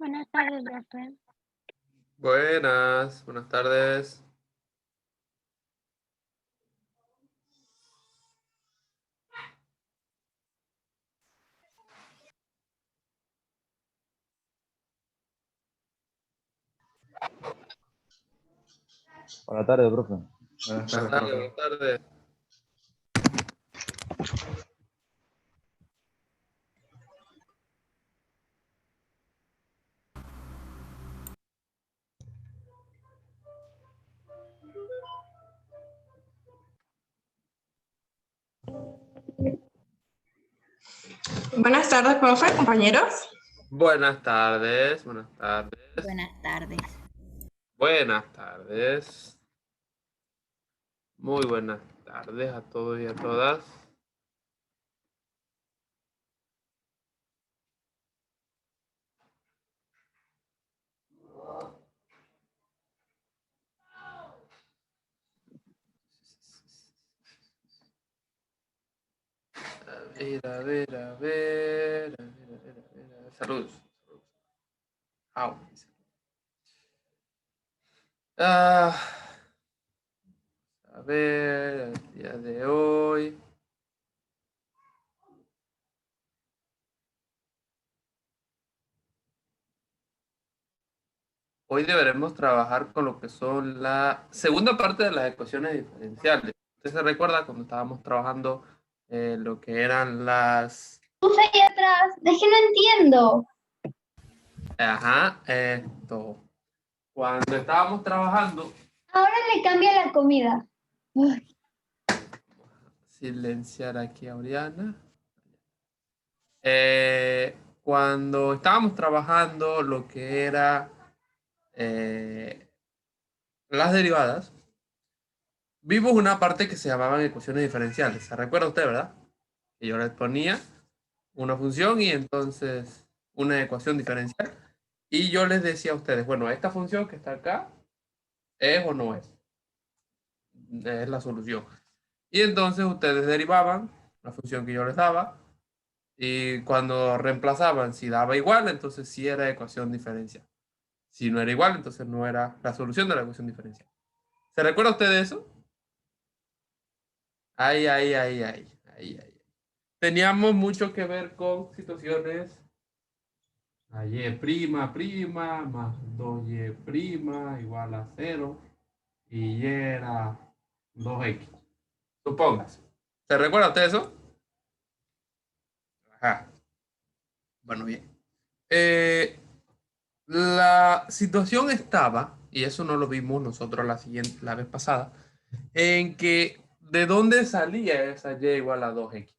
Buenas tardes, profe. Buenas tardes. Buenas tardes, profe. Buenas tardes. Buenas tardes, profe, compañeros. Buenas tardes. Buenas tardes. Buenas tardes. Muy buenas tardes a todos y a todas. A ver. Saludos. Au. A ver, el día de hoy. Hoy deberemos trabajar con lo que son la segunda parte de las ecuaciones diferenciales. ¿Usted se recuerda cuando estábamos trabajando lo que eran las... Puse ahí atrás, es que no entiendo. Ajá, esto. Cuando estábamos trabajando... Ahora le cambia la comida. Uy, Silenciar aquí a Oriana. Cuando estábamos trabajando lo que era las derivadas, vimos una parte que se llamaban ecuaciones diferenciales. ¿Se recuerda usted, verdad? Y yo les ponía una función y entonces una ecuación diferencial. Y yo les decía a ustedes, bueno, esta función que está acá, ¿es o no es? Es la solución. Y entonces ustedes derivaban la función que yo les daba y cuando reemplazaban, si daba igual, entonces sí era ecuación diferencial. Si no era igual, entonces no era la solución de la ecuación diferencial. ¿Se recuerda usted de eso? Ay. Teníamos mucho que ver con situaciones a y' más 2y' igual a 0 y y era 2x. Supóngase. ¿Se recuerda usted eso? Ajá. Bueno, bien. La situación estaba, y eso no lo vimos nosotros la vez pasada, en que de dónde salía esa y igual a 2x.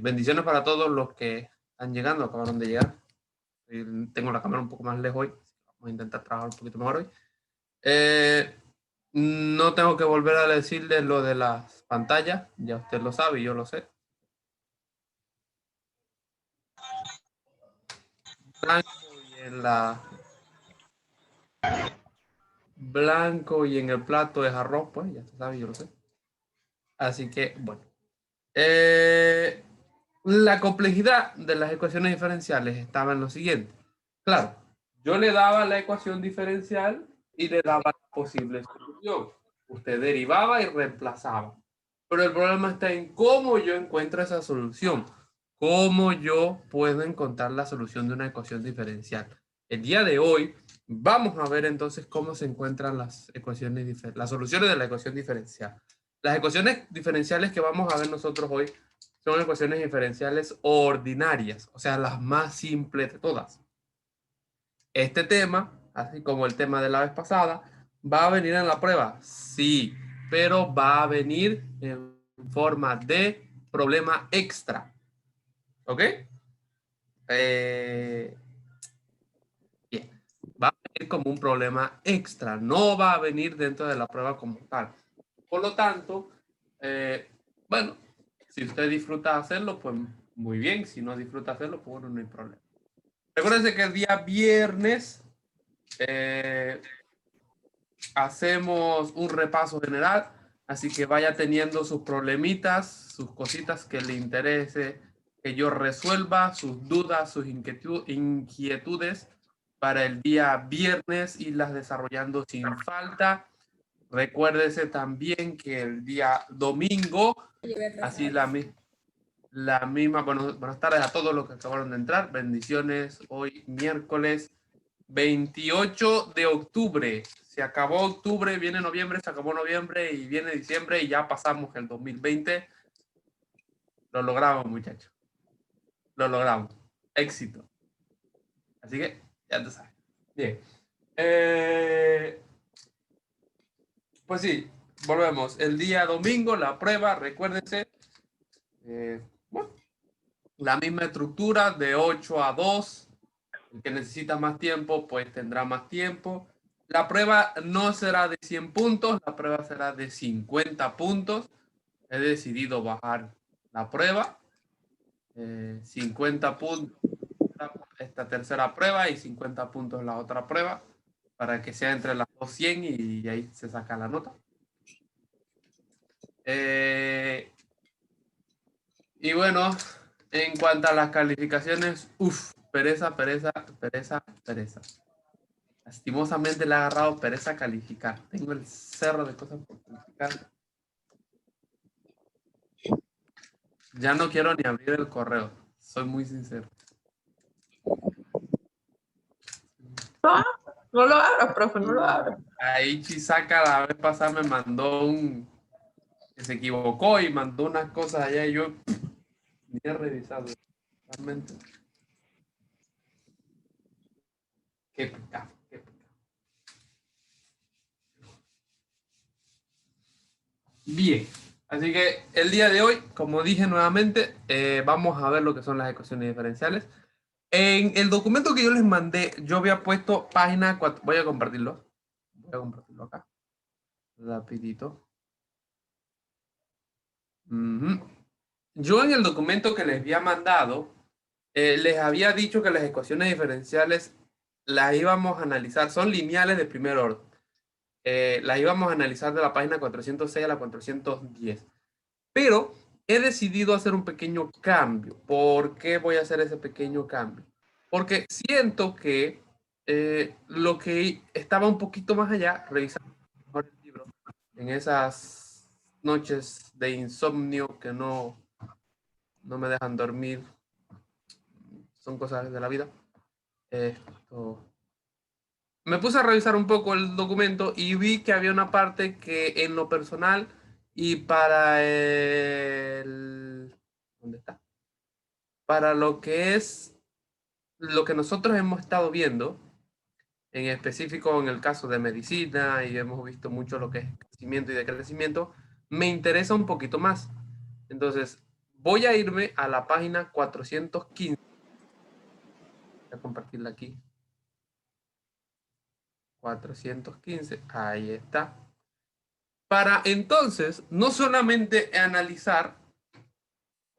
Bendiciones para todos los que están llegando, acabaron de llegar. Tengo la cámara un poco más lejos hoy. Vamos a intentar trabajar un poquito mejor hoy. No tengo que volver a decirles lo de las pantallas. Ya usted lo sabe y yo lo sé. Blanco y en el plato es arroz, pues ya usted sabe, yo lo sé. Así que, bueno. La complejidad de las ecuaciones diferenciales estaba en lo siguiente. Claro, yo le daba la ecuación diferencial y le daba la posible solución. Usted derivaba y reemplazaba. Pero el problema está en cómo yo encuentro esa solución. Cómo yo puedo encontrar la solución de una ecuación diferencial. El día de hoy vamos a ver entonces cómo se encuentran las soluciones de la ecuación diferencial. Las ecuaciones diferenciales que vamos a ver nosotros hoy son ecuaciones diferenciales ordinarias, o sea, las más simples de todas. Este tema, así como el tema de la vez pasada, ¿va a venir en la prueba? Sí, pero va a venir en forma de problema extra. ¿Ok? Bien. Va a venir como un problema extra, no va a venir dentro de la prueba como tal. Por lo tanto, bueno, si usted disfruta hacerlo, pues muy bien. Si no disfruta hacerlo, pues bueno, no hay problema. Recuérdense que el día viernes hacemos un repaso general, así que vaya teniendo sus problemitas, sus cositas que le interese que yo resuelva sus dudas, sus inquietudes para el día viernes, irlas desarrollando sin falta. Recuérdese también que el día domingo, así la misma, buenas tardes a todos los que acabaron de entrar. Bendiciones, hoy miércoles 28 de octubre. Se acabó octubre, viene noviembre, se acabó noviembre y viene diciembre y ya pasamos el 2020. Lo logramos, muchachos. Lo logramos. Éxito. Así que ya tú sabes. Bien. Pues sí, volvemos. El día domingo, la prueba, recuérdense. Bueno, la misma estructura de 8 a 2. El que necesita más tiempo, pues tendrá más tiempo. La prueba no será de 100 puntos, la prueba será de 50 puntos. He decidido bajar la prueba. 50 puntos esta tercera prueba y 50 puntos la otra prueba, para que sea entre las dos 100 y ahí se saca la nota. Y bueno, en cuanto a las calificaciones, pereza. Lastimosamente le ha agarrado pereza calificar. Tengo el cerro de cosas por calificar. Ya no quiero ni abrir el correo. Soy muy sincero. No lo abras, profe, no lo abras. Ahí Chisaka la vez pasada me mandó que se equivocó y mandó unas cosas allá y yo ni he revisado. Realmente. Qué pecado. Bien, así que el día de hoy, como dije nuevamente, vamos a ver lo que son las ecuaciones diferenciales. En el documento que yo les mandé, yo había puesto página 4. Voy a compartirlo. Acá. Rapidito. Yo en el documento que les había mandado, les había dicho que las ecuaciones diferenciales las íbamos a analizar. Son lineales de primer orden. Las íbamos a analizar de la página 406 a la 410. Pero he decidido hacer un pequeño cambio. ¿Por qué voy a hacer ese pequeño cambio? Porque siento que lo que estaba un poquito más allá, revisando el libro, en esas noches de insomnio que no me dejan dormir, son cosas de la vida. Me puse a revisar un poco el documento y vi que había una parte que en lo personal y para ¿dónde está? Para lo que es lo que nosotros hemos estado viendo, en específico en el caso de medicina, y hemos visto mucho lo que es crecimiento y decrecimiento, me interesa un poquito más. Entonces, voy a irme a la página 415. Voy a compartirla aquí. 415, ahí está. Para entonces, no solamente analizar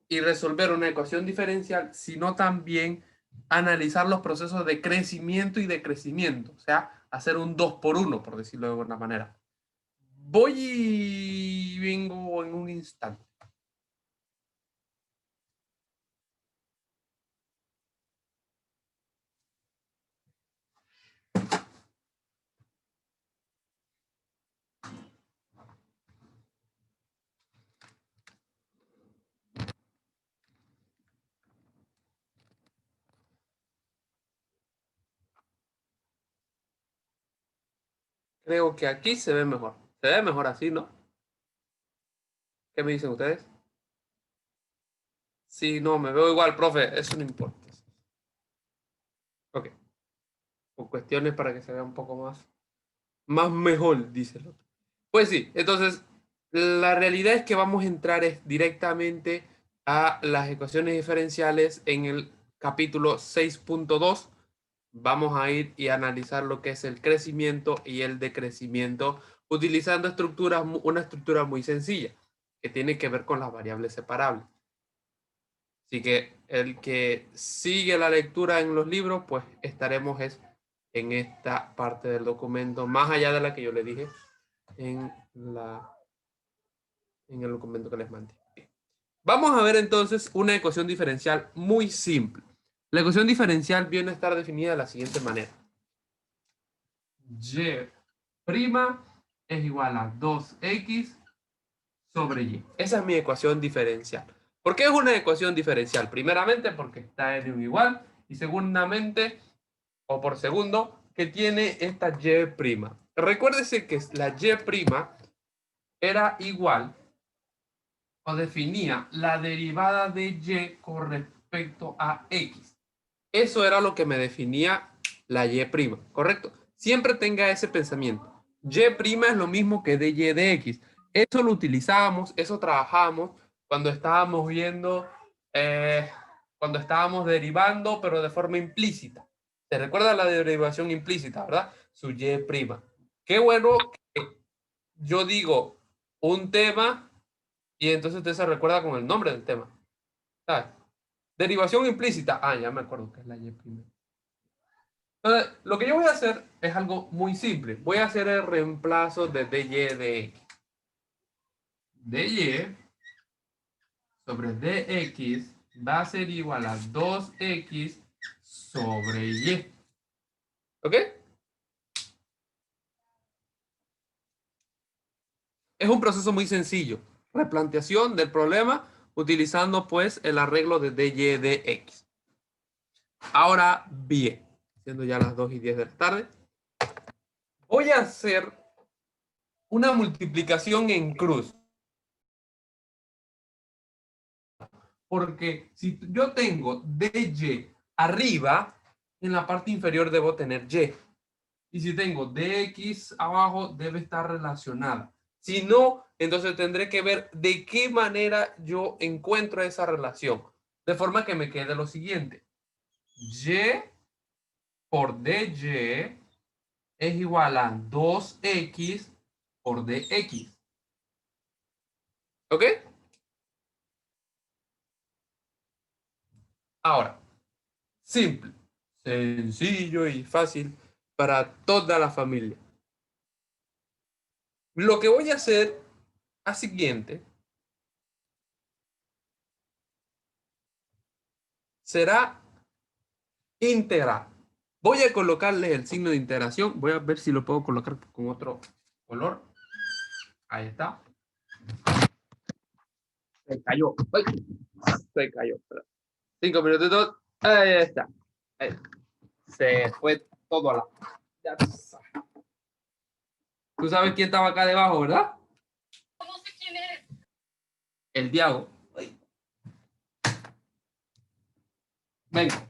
y resolver una ecuación diferencial, sino también analizar los procesos de crecimiento y decrecimiento. O sea, hacer un 2 por 1, por decirlo de alguna manera. Voy y vengo en un instante. Creo que aquí se ve mejor. Se ve mejor así, ¿no? ¿Qué me dicen ustedes? Sí, no, me veo igual, profe. Eso no importa. Ok. Por cuestiones para que se vea un poco más mejor, dice el otro. Pues sí, entonces la realidad es que vamos a entrar directamente a las ecuaciones diferenciales en el capítulo 6.2. Vamos a ir y analizar lo que es el crecimiento y el decrecimiento utilizando una estructura muy sencilla que tiene que ver con las variables separables. Así que el que sigue la lectura en los libros, pues estaremos en esta parte del documento, más allá de la que yo le dije en el documento que les mandé. Vamos a ver entonces una ecuación diferencial muy simple. La ecuación diferencial viene a estar definida de la siguiente manera. Y' es igual a 2x sobre y. Esa es mi ecuación diferencial. ¿Por qué es una ecuación diferencial? Primeramente porque está en un igual y segundamente, o por segundo, que tiene esta y'. Recuérdese que la y' era igual o definía la derivada de y con respecto a x. Eso era lo que me definía la y', ¿correcto? Siempre tenga ese pensamiento. Y' es lo mismo que dy de x. Eso lo utilizábamos, eso trabajábamos cuando estábamos viendo, cuando estábamos derivando, pero de forma implícita. ¿Se recuerda la derivación implícita, verdad? Su y'. Qué bueno que yo digo un tema y entonces usted se recuerda con el nombre del tema. ¿Sabes? Derivación implícita. Ah, ya me acuerdo que es la y'. Entonces, lo que yo voy a hacer es algo muy simple. Voy a hacer el reemplazo de dy de x. dy sobre dx va a ser igual a 2x sobre y. ¿Ok? Es un proceso muy sencillo. Replanteación del problema utilizando pues el arreglo de dy de x. Ahora bien, siendo ya las 2:10 de la tarde, voy a hacer una multiplicación en cruz. Porque si yo tengo dy arriba, en la parte inferior debo tener y. Y si tengo dx abajo, debe estar relacionada. Si no, entonces tendré que ver de qué manera yo encuentro esa relación. De forma que me quede lo siguiente. Y por dy es igual a 2x por dx. ¿Ok? Ahora, simple, sencillo y fácil para toda la familia. Lo que voy a hacer es siguiente. Será integrar. Voy a colocarle el signo de integración. Voy a ver si lo puedo colocar con otro color. Ahí está. Se cayó. ¡Ay! Se cayó. 5 minutitos. Ahí está. Ahí. Se fue todo a la... Ya sabes. Tú sabes quién estaba acá debajo, ¿verdad? No sé quién es. El Diago. Ay. Venga.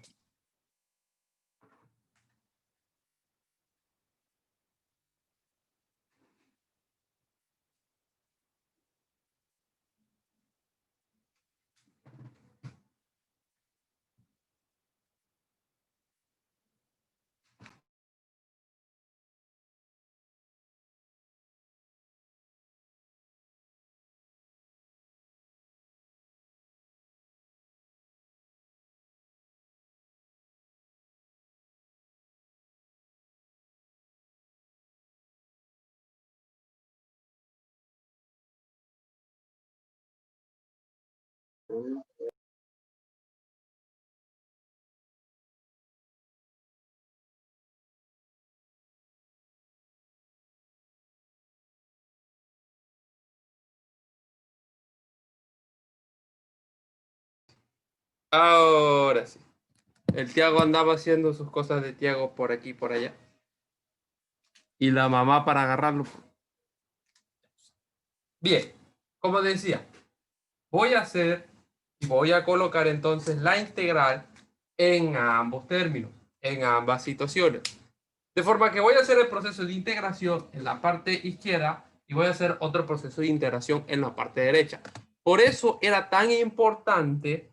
Ahora sí. El Tiago andaba haciendo sus cosas de Tiago por aquí y por allá. Y la mamá para agarrarlo. Bien, como decía, voy a hacer y voy a colocar entonces la integral en ambos términos, en ambas situaciones. De forma que voy a hacer el proceso de integración en la parte izquierda y voy a hacer otro proceso de integración en la parte derecha. Por eso era tan importante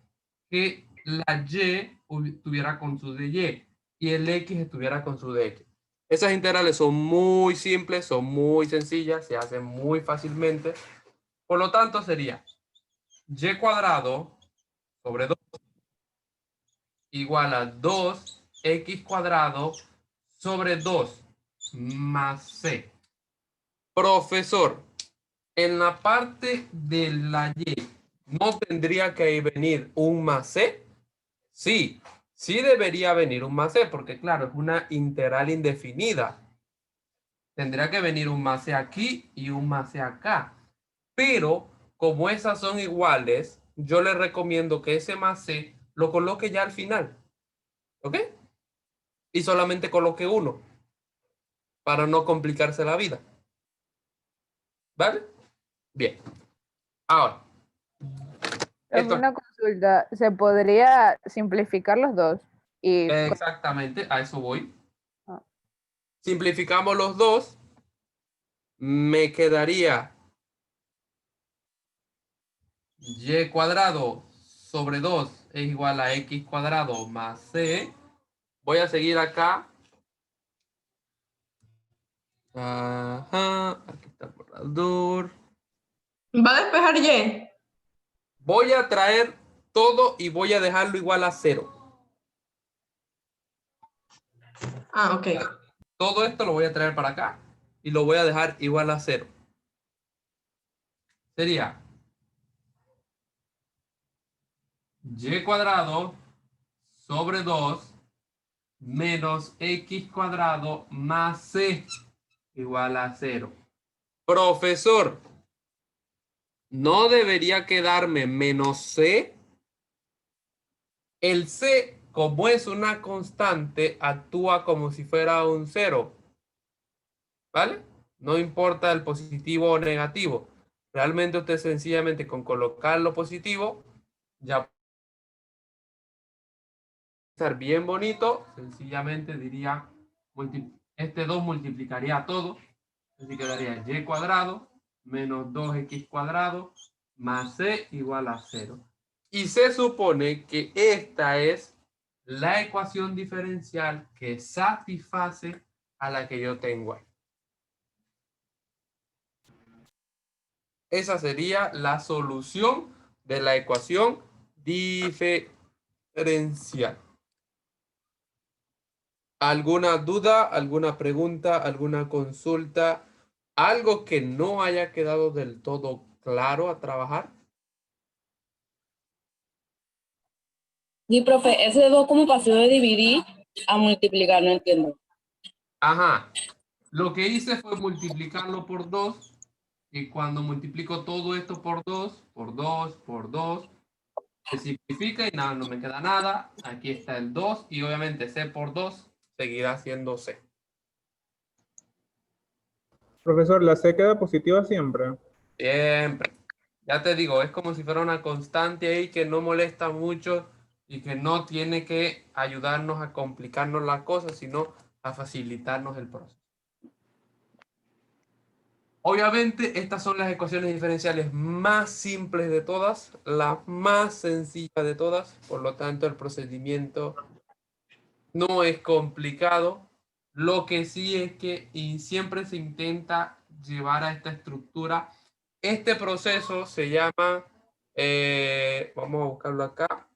que la y estuviera con su dy y el x estuviera con su dx. Esas integrales son muy simples, son muy sencillas, se hacen muy fácilmente. Por lo tanto, sería y cuadrado sobre 2 igual a 2x cuadrado sobre 2 más c. Profesor, en la parte de la y ¿No tendría que venir un más c? Sí, sí debería venir un más c, porque claro, es una integral indefinida. Tendría que venir un más c aquí y un más c acá. Pero como esas son iguales, yo le recomiendo que ese más c lo coloque ya al final. ¿Ok? Y solamente coloque uno para no complicarse la vida. ¿Vale? Bien. Ahora, esto Una consulta, ¿se podría simplificar los dos? Y exactamente, a eso voy. Ah. Simplificamos los dos. Me quedaría y cuadrado sobre 2 es igual a x cuadrado más c. Voy a seguir acá. Ajá, aquí está el borrador. ¿Va a despejar Y? Voy a traer todo y voy a dejarlo igual a 0. Ah, ok. Todo esto lo voy a traer para acá y lo voy a dejar igual a 0. Sería y cuadrado sobre 2 menos x cuadrado más c igual a 0. Profesor, ¿no debería quedarme menos c? El c, como es una constante, actúa como si fuera un 0. ¿Vale? No importa el positivo o negativo. Realmente usted sencillamente con colocar lo positivo ya puede ser bien bonito. Sencillamente diría, este 2 multiplicaría todo. Así quedaría y cuadrado menos 2x cuadrado más c igual a 0. Y se supone que esta es la ecuación diferencial que satisface a la que yo tengo ahí. Esa sería la solución de la ecuación diferencial. ¿Alguna duda, alguna pregunta, alguna consulta? ¿Algo que no haya quedado del todo claro a trabajar? Sí, profe, ese 2 ¿cómo pasó de dividir a multiplicar? No entiendo. Ajá. Lo que hice fue multiplicarlo por 2 y cuando multiplico todo esto por 2, por 2, por 2, se simplifica y nada, no me queda nada. Aquí está el 2 y obviamente c por 2 seguirá siendo c. Profesor, ¿la C queda positiva siempre? Siempre. Ya te digo, es como si fuera una constante ahí que no molesta mucho y que no tiene que ayudarnos a complicarnos las cosas, sino a facilitarnos el proceso. Obviamente, estas son las ecuaciones diferenciales más simples de todas, las más sencillas de todas, por lo tanto, el procedimiento no es complicado. Lo que sí es que y siempre se intenta llevar a esta estructura. Este proceso se llama, vamos a buscarlo acá,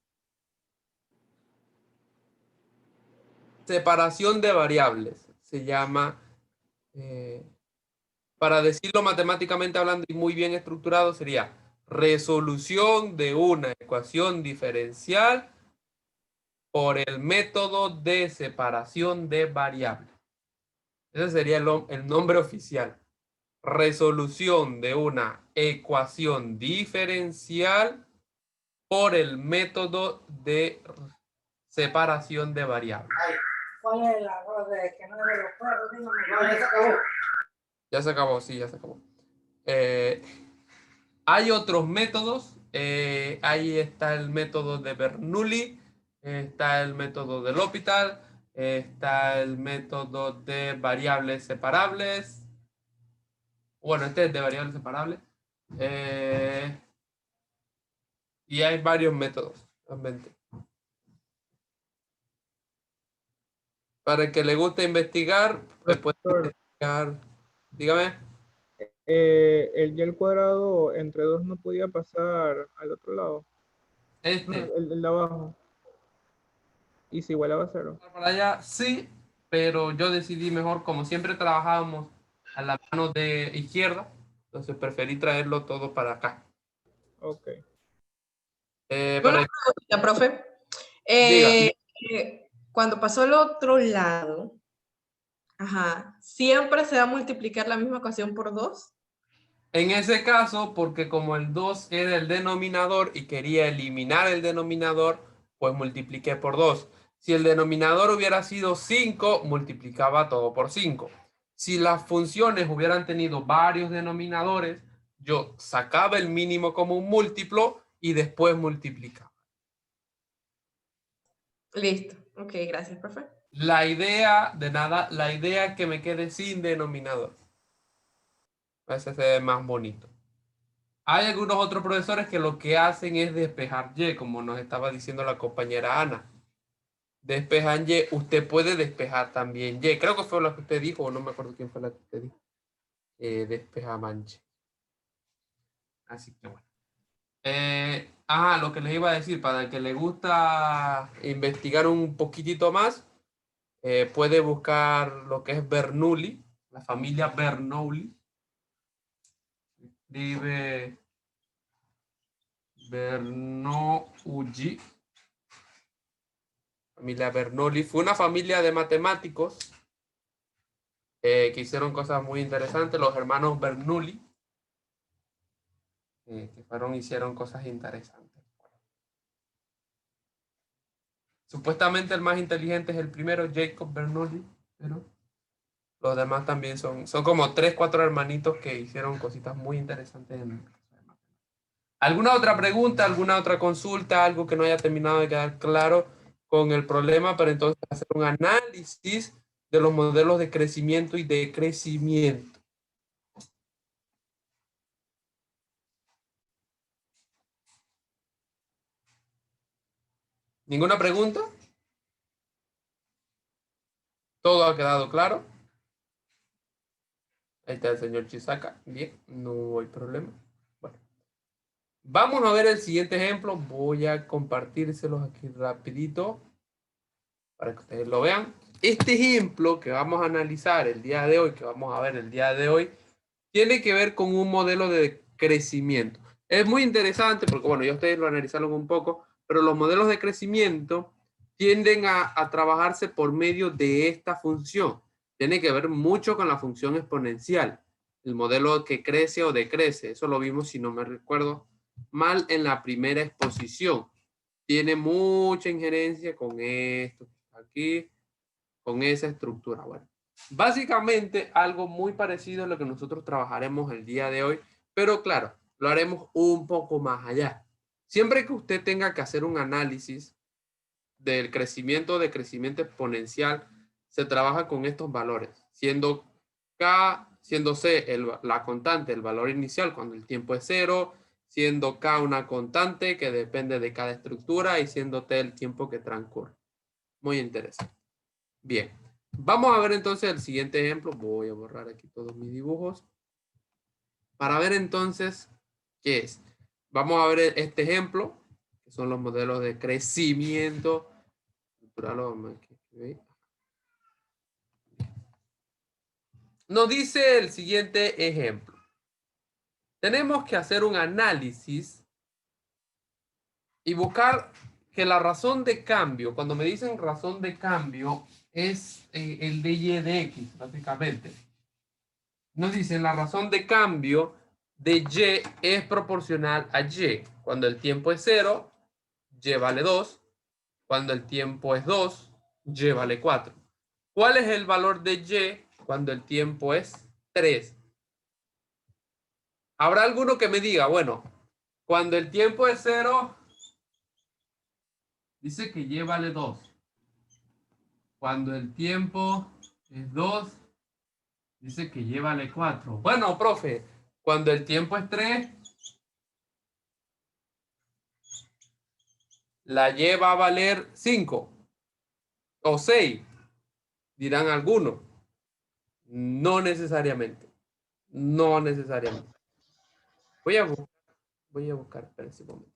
separación de variables. Se llama, para decirlo matemáticamente hablando y muy bien estructurado, sería resolución de una ecuación diferencial por el método de separación de variables. Ese sería el nombre oficial. Resolución de una ecuación diferencial por el método de separación de variables. ¿Cuál es el arroz de que no es de los perros? Dígame. No, ya se acabó. Ya se acabó, sí, ya se acabó. Hay otros métodos. Ahí está el método de Bernoulli, está el método de L'Hopital, está el método de variables separables. Bueno, este es de variables separables. Y hay varios métodos, realmente. Para el que le guste investigar, pues puede Profesor, investigar. Dígame. el y al cuadrado entre 2 no podía pasar al otro lado. No, Este. el de abajo. Y se igualaba a 0. Para allá, sí, pero yo decidí mejor, como siempre trabajábamos a la mano de izquierda, entonces preferí traerlo todo para acá. Ok. Para- Una preguntita, profe. Diga. Cuando pasó al otro lado, ajá, ¿siempre se va a multiplicar la misma ecuación por 2? En ese caso, porque como el 2 era el denominador y quería eliminar el denominador, pues multipliqué por 2. Si el denominador hubiera sido 5, multiplicaba todo por 5. Si las funciones hubieran tenido varios denominadores, yo sacaba el mínimo común múltiplo y después multiplicaba. Listo. Ok, gracias, profe. La idea es que me quede sin denominador. Ese se ve más bonito. Hay algunos otros profesores que lo que hacen es despejar Y, como nos estaba diciendo la compañera Ana. Despejan Y, usted puede despejar también Y. Creo que fue lo que usted dijo, o no me acuerdo quién fue la que usted dijo. Despejaban Y. Así que bueno. Lo que les iba a decir, para el que le gusta investigar un poquitito más, puede buscar lo que es Bernoulli, la familia Bernoulli. Escribe Bernoulli. Familia Bernoulli. Fue una familia de matemáticos que hicieron cosas muy interesantes. Los hermanos Bernoulli, hicieron cosas interesantes. Supuestamente el más inteligente es el primero, Jacob Bernoulli, pero los demás también son como 3, 4 hermanitos que hicieron cositas muy interesantes. ¿Alguna otra pregunta, alguna otra consulta, algo que no haya terminado de quedar claro con el problema? Pero entonces hacer un análisis de los modelos de crecimiento y decrecimiento. ¿Ninguna pregunta? ¿Todo ha quedado claro? Ahí está el señor Chisaka. Bien, no hay problema. Bueno, vamos a ver el siguiente ejemplo. Voy a compartírselos aquí rapidito para que ustedes lo vean. Este ejemplo que vamos a analizar el día de hoy, que vamos a ver el día de hoy, tiene que ver con un modelo de crecimiento. Es muy interesante porque, bueno, ya ustedes lo analizaron un poco, pero los modelos de crecimiento tienden a trabajarse por medio de esta función. Tiene que ver mucho con la función exponencial, el modelo que crece o decrece. Eso lo vimos, si no me recuerdo mal, en la primera exposición. Tiene mucha injerencia con esto, aquí, con esa estructura. Bueno, básicamente algo muy parecido a lo que nosotros trabajaremos el día de hoy, pero claro, lo haremos un poco más allá. Siempre que usted tenga que hacer un análisis del crecimiento o decrecimiento exponencial, se trabaja con estos valores, siendo K, siendo C la constante, el valor inicial cuando el tiempo es 0, siendo K una constante que depende de cada estructura y siendo T el tiempo que transcurre. Muy interesante. Bien, vamos a ver entonces el siguiente ejemplo. Voy a borrar aquí todos mis dibujos para ver entonces qué es. Vamos a ver este ejemplo, que son los modelos de crecimiento. Nos dice el siguiente ejemplo. Tenemos que hacer un análisis y buscar que la razón de cambio, cuando me dicen razón de cambio, es el de y de x, básicamente. Nos dicen la razón de cambio de y es proporcional a y. Cuando el tiempo es 0, y vale 2. Cuando el tiempo es 2, y vale 4. ¿Cuál es el valor de y cuando el tiempo es 3? Habrá alguno que me diga, bueno, cuando el tiempo es 0, dice que y vale 2. Cuando el tiempo es 2, dice que y vale 4. Bueno, profe, cuando el tiempo es 3, la y va a valer 5 o 6, dirán algunos. No necesariamente. No necesariamente. Voy a buscar, espera un momento.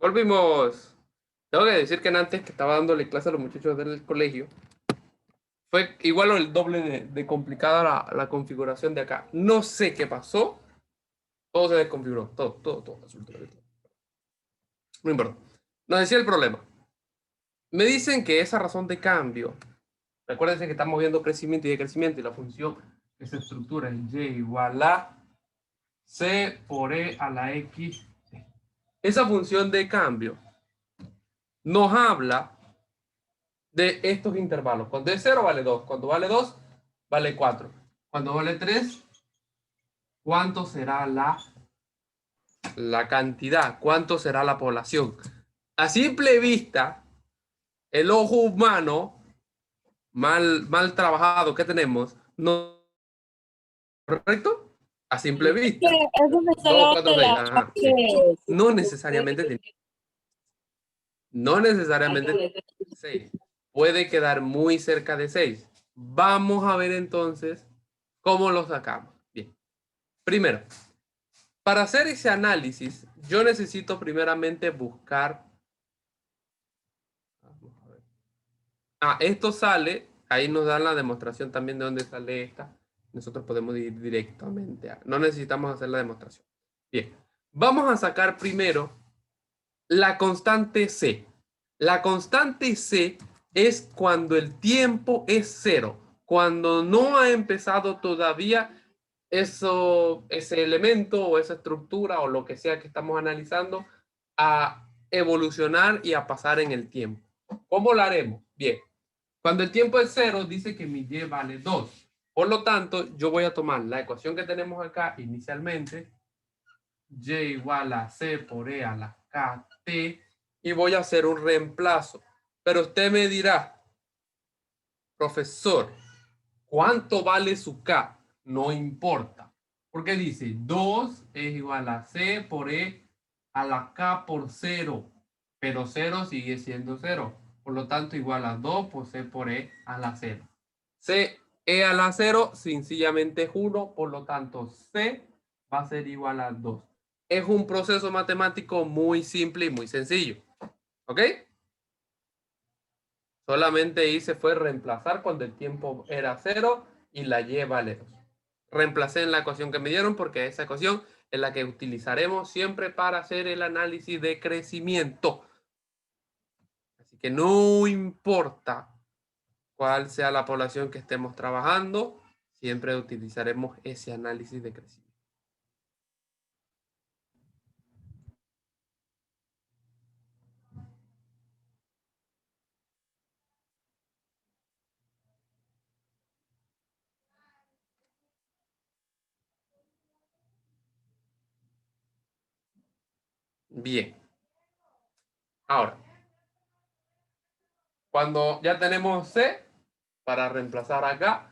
Volvimos. Tengo que decir que antes que estaba dándole clase a los muchachos del colegio, fue igual o el doble de complicada la configuración de acá. No sé qué pasó. Todo se desconfiguró. Todo. Absolutamente. No importa. Nos decía el problema. Me dicen que esa razón de cambio, recuérdense que estamos viendo crecimiento y decrecimiento, y la función que se estructura en y igual a c por e a la x. Esa función de cambio nos habla de estos intervalos. Cuando es 0 vale 2. Cuando vale 2 vale 4. Cuando vale 3, ¿cuánto será la cantidad? ¿Cuánto será la población? A simple vista, el ojo humano mal trabajado que tenemos, no, ¿correcto? A simple vista. Eso me 2, 4, 6. Ajá, sí. que- No necesariamente 6. Puede quedar muy cerca de 6. Vamos a ver entonces cómo lo sacamos. Bien. Primero, para hacer ese análisis, yo necesito primeramente buscar. Esto sale, ahí nos dan la demostración también de dónde sale esta. Nosotros podemos ir directamente no necesitamos hacer la demostración. Bien, vamos a sacar primero la constante C. La constante C es cuando el tiempo es 0, cuando no ha empezado todavía ese elemento o esa estructura o lo que sea que estamos analizando a evolucionar y a pasar en el tiempo. ¿Cómo lo haremos? Bien, cuando el tiempo es 0, dice que mi y vale 2. Por lo tanto, yo voy a tomar la ecuación que tenemos acá inicialmente, y igual a c por e a la kt, y voy a hacer un reemplazo. Pero usted me dirá, profesor, ¿cuánto vale su k? No importa. Porque dice 2 es igual a c por e a la k por 0. Pero 0 sigue siendo 0. Por lo tanto, igual a 2 por c por e a la 0. C e a la 0 sencillamente es 1. Por lo tanto, c va a ser igual a 2. Es un proceso matemático muy simple y muy sencillo. ¿Ok? Solamente hice fue reemplazar cuando el tiempo era 0 y la y vale 2. Reemplacé en la ecuación que me dieron porque esa ecuación es la que utilizaremos siempre para hacer el análisis de crecimiento. Así que no importa cuál sea la población que estemos trabajando, siempre utilizaremos ese análisis de crecimiento. Bien. Ahora, cuando ya tenemos C para reemplazar acá,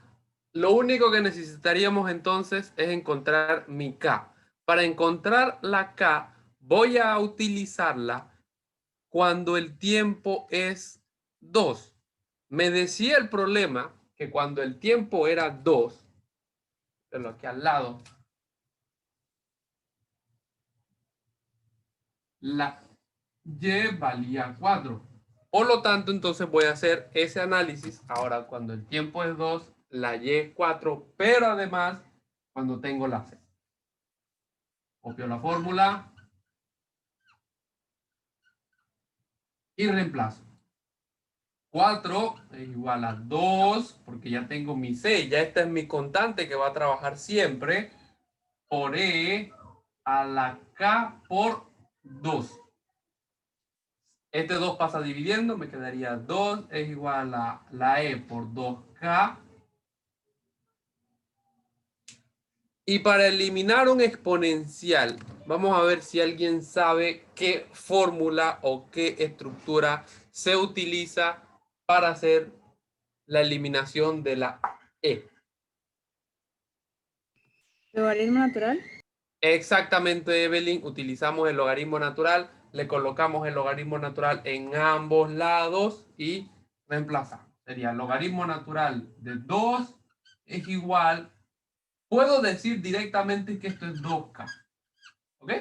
lo único que necesitaríamos entonces es encontrar mi K. Para encontrar la K, voy a utilizarla cuando el tiempo es 2. Me decía el problema que cuando el tiempo era 2, pero aquí al lado, la y valía 4. Por lo tanto, entonces voy a hacer ese análisis ahora cuando el tiempo es 2, la y es 4, pero además cuando tengo la C. Copio la fórmula y reemplazo. 4 es igual a 2, porque ya tengo mi C, ya esta es mi constante que va a trabajar siempre, por E a la K por 2. Este 2 pasa dividiendo, me quedaría 2 es igual a la E por 2K. Y para eliminar un exponencial, vamos a ver si alguien sabe qué fórmula o qué estructura se utiliza para hacer la eliminación de la E. ¿Logaritmo natural? Exactamente, Evelyn. Utilizamos el logaritmo natural, le colocamos el logaritmo natural en ambos lados y reemplazamos. Sería el logaritmo natural de 2 es igual. Puedo decir directamente que esto es 2K. ¿Ok?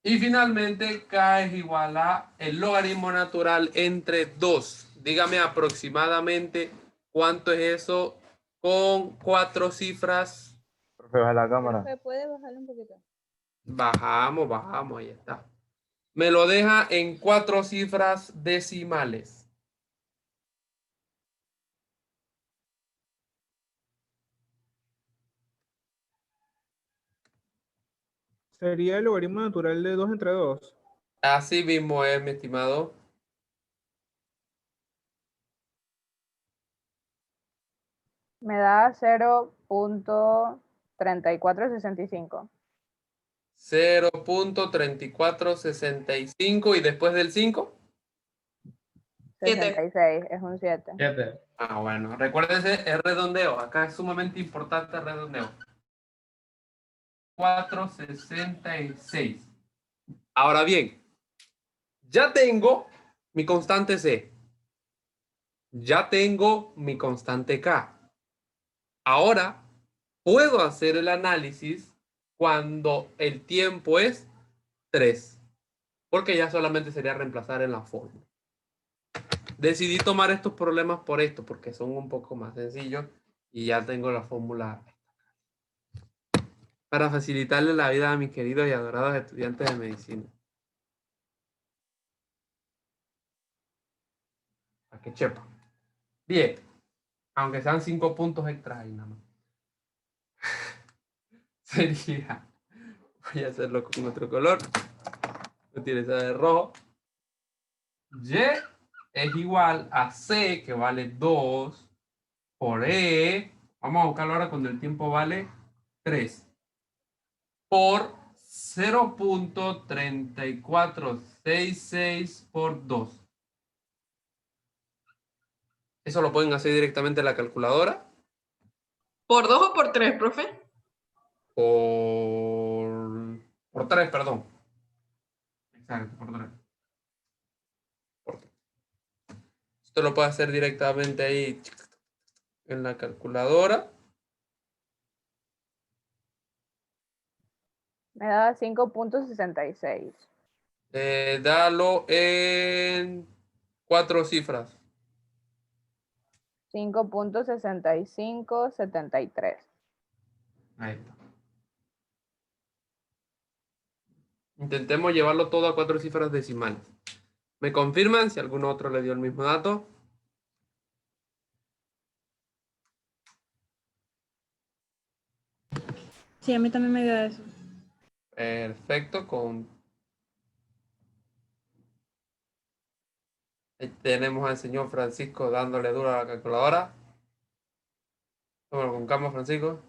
Y finalmente, K es igual a el logaritmo natural entre 2. Dígame aproximadamente cuánto es eso con 4 cifras. Profe, baja la cámara. Profe, ¿puede bajarle un poquito? Bajamos, ahí está. Me lo deja en 4 cifras decimales. Sería el logaritmo natural de 2 entre 2. Así mismo es, mi estimado. Me da 0.3465. 0.3465 y después del 5. 66, es un 7. Ah, bueno, recuérdense el redondeo. Acá es sumamente importante el redondeo. 466. Ahora bien, ya tengo mi constante C. Ya tengo mi constante K. Ahora puedo hacer el análisis cuando el tiempo es 3. Porque ya solamente sería reemplazar en la fórmula. Decidí tomar estos problemas por esto, porque son un poco más sencillos y ya tengo la fórmula para facilitarle la vida a mis queridos y adorados estudiantes de medicina. Para que chepa. Bien, aunque sean 5 puntos extras ahí nada más. Sería, voy a hacerlo con otro color. Utiliza de rojo. Y es igual a C, que vale 2, por E. Vamos a buscarlo ahora cuando el tiempo vale 3. Por 0.3466 por 2. Eso lo pueden hacer directamente en la calculadora. ¿Por 2 o por 3, profe? Por 3, perdón. Exacto, por 3. Esto lo puede hacer directamente ahí en la calculadora. Me da 5.66. Dalo en 4 cifras. 5.6573. Ahí está. Intentemos llevarlo todo a 4 cifras decimales. ¿Me confirman si alguno otro le dio el mismo dato? Sí, a mí también me dio eso. Perfecto. Ahí tenemos al señor Francisco dándole duro a la calculadora. Tómalo con calma, Francisco.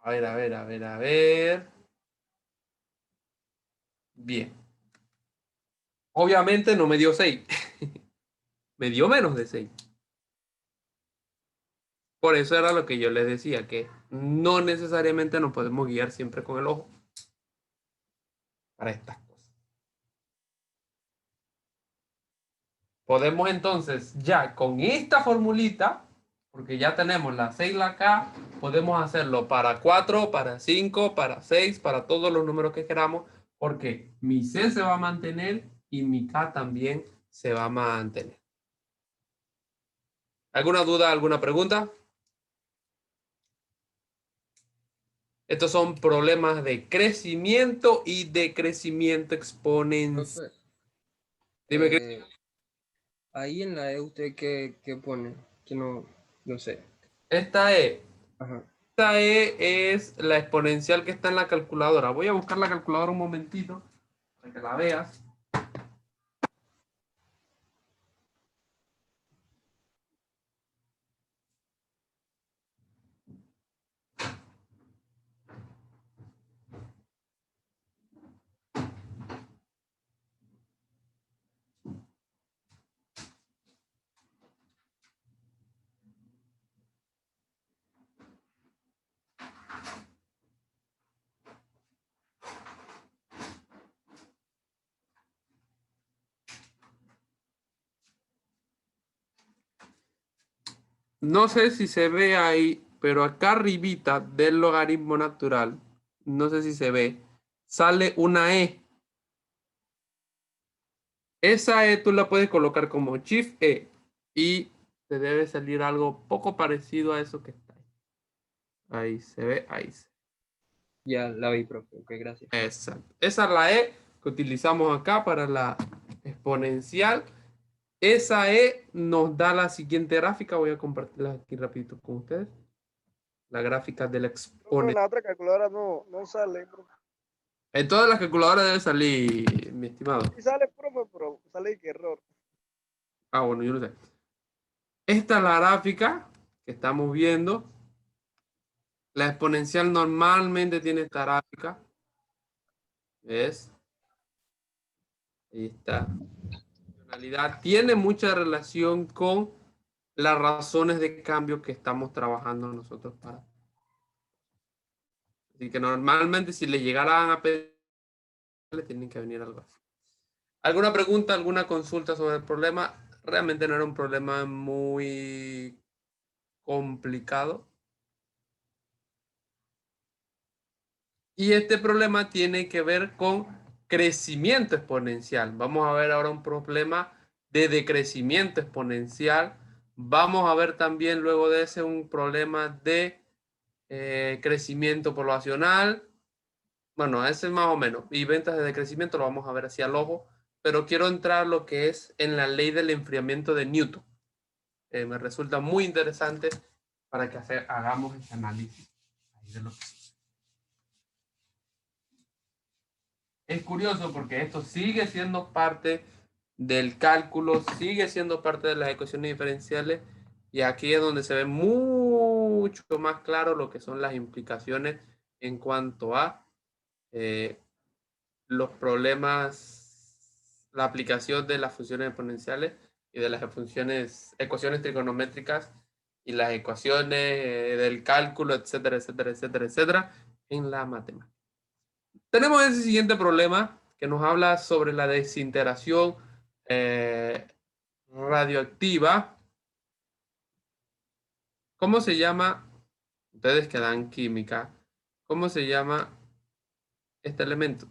A ver. Bien. Obviamente no me dio 6. Me dio menos de 6. Por eso era lo que yo les decía, que no necesariamente nos podemos guiar siempre con el ojo para estas cosas. Podemos entonces ya con esta formulita, porque ya tenemos la 6 y la K, podemos hacerlo para 4, para 5, para 6, para todos los números que queramos, porque mi C se va a mantener y mi K también se va a mantener. ¿Alguna duda, alguna pregunta? Estos son problemas de crecimiento y decrecimiento exponencial. Dime, Cris. Ahí en la E usted qué pone, que no sé. Esta E. Ajá. Esta E es la exponencial que está en la calculadora. Voy a buscar la calculadora un momentito para que la veas. No sé si se ve ahí, pero acá arribita del logaritmo natural, no sé si se ve, sale una E. Esa E tú la puedes colocar como Shift E y te debe salir algo poco parecido a eso que está ahí. Ahí se ve, ahí se ve. Ya la vi, profe. Ok, gracias. Exacto. Esa es la E que utilizamos acá para la exponencial. Esa E nos da la siguiente gráfica. Voy a compartirla aquí rapidito con ustedes. La gráfica de la exponencial. La otra calculadora no sale, profe. En todas las calculadoras debe salir, mi estimado. Sí sale, profe, pero sale que error. Ah, bueno, yo no sé. Esta es la gráfica que estamos viendo. La exponencial normalmente tiene esta gráfica. ¿Ves? Ahí está. Tiene mucha relación con las razones de cambio que estamos trabajando nosotros para. Así que normalmente si le llegaran a pedir, le tienen que venir algo así. ¿Alguna pregunta, alguna consulta sobre el problema? Realmente no era un problema muy complicado. Y este problema tiene que ver con crecimiento exponencial. Vamos a ver ahora un problema de decrecimiento exponencial. Vamos a ver también luego de ese un problema de crecimiento poblacional. Bueno, ese es más o menos. Y ventas de decrecimiento lo vamos a ver hacia el ojo. Pero quiero entrar lo que es en la ley del enfriamiento de Newton. Me resulta muy interesante para que hagamos ese análisis de lo que sucede. Es curioso porque esto sigue siendo parte del cálculo, sigue siendo parte de las ecuaciones diferenciales y aquí es donde se ve mucho más claro lo que son las implicaciones en cuanto a los problemas, la aplicación de las funciones exponenciales y de las ecuaciones trigonométricas y las ecuaciones del cálculo, etcétera, etcétera, etcétera, etcétera, en la matemática. Tenemos ese siguiente problema que nos habla sobre la desintegración radioactiva. ¿Cómo se llama? Ustedes que dan química, ¿cómo se llama este elemento?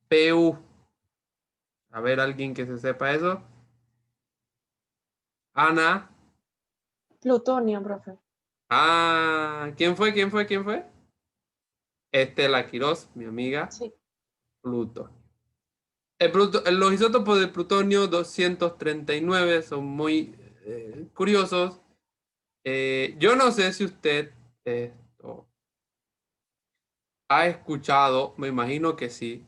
PU. A ver, alguien que se sepa eso. Ana. Plutonio, profe. Ah, ¿quién fue? ¿Quién fue? ¿Quién fue? Estela Quiroz, mi amiga. Sí. Plutonio. Los isótopos de plutonio 239 son muy curiosos. Yo no sé si usted ha escuchado, me imagino que sí,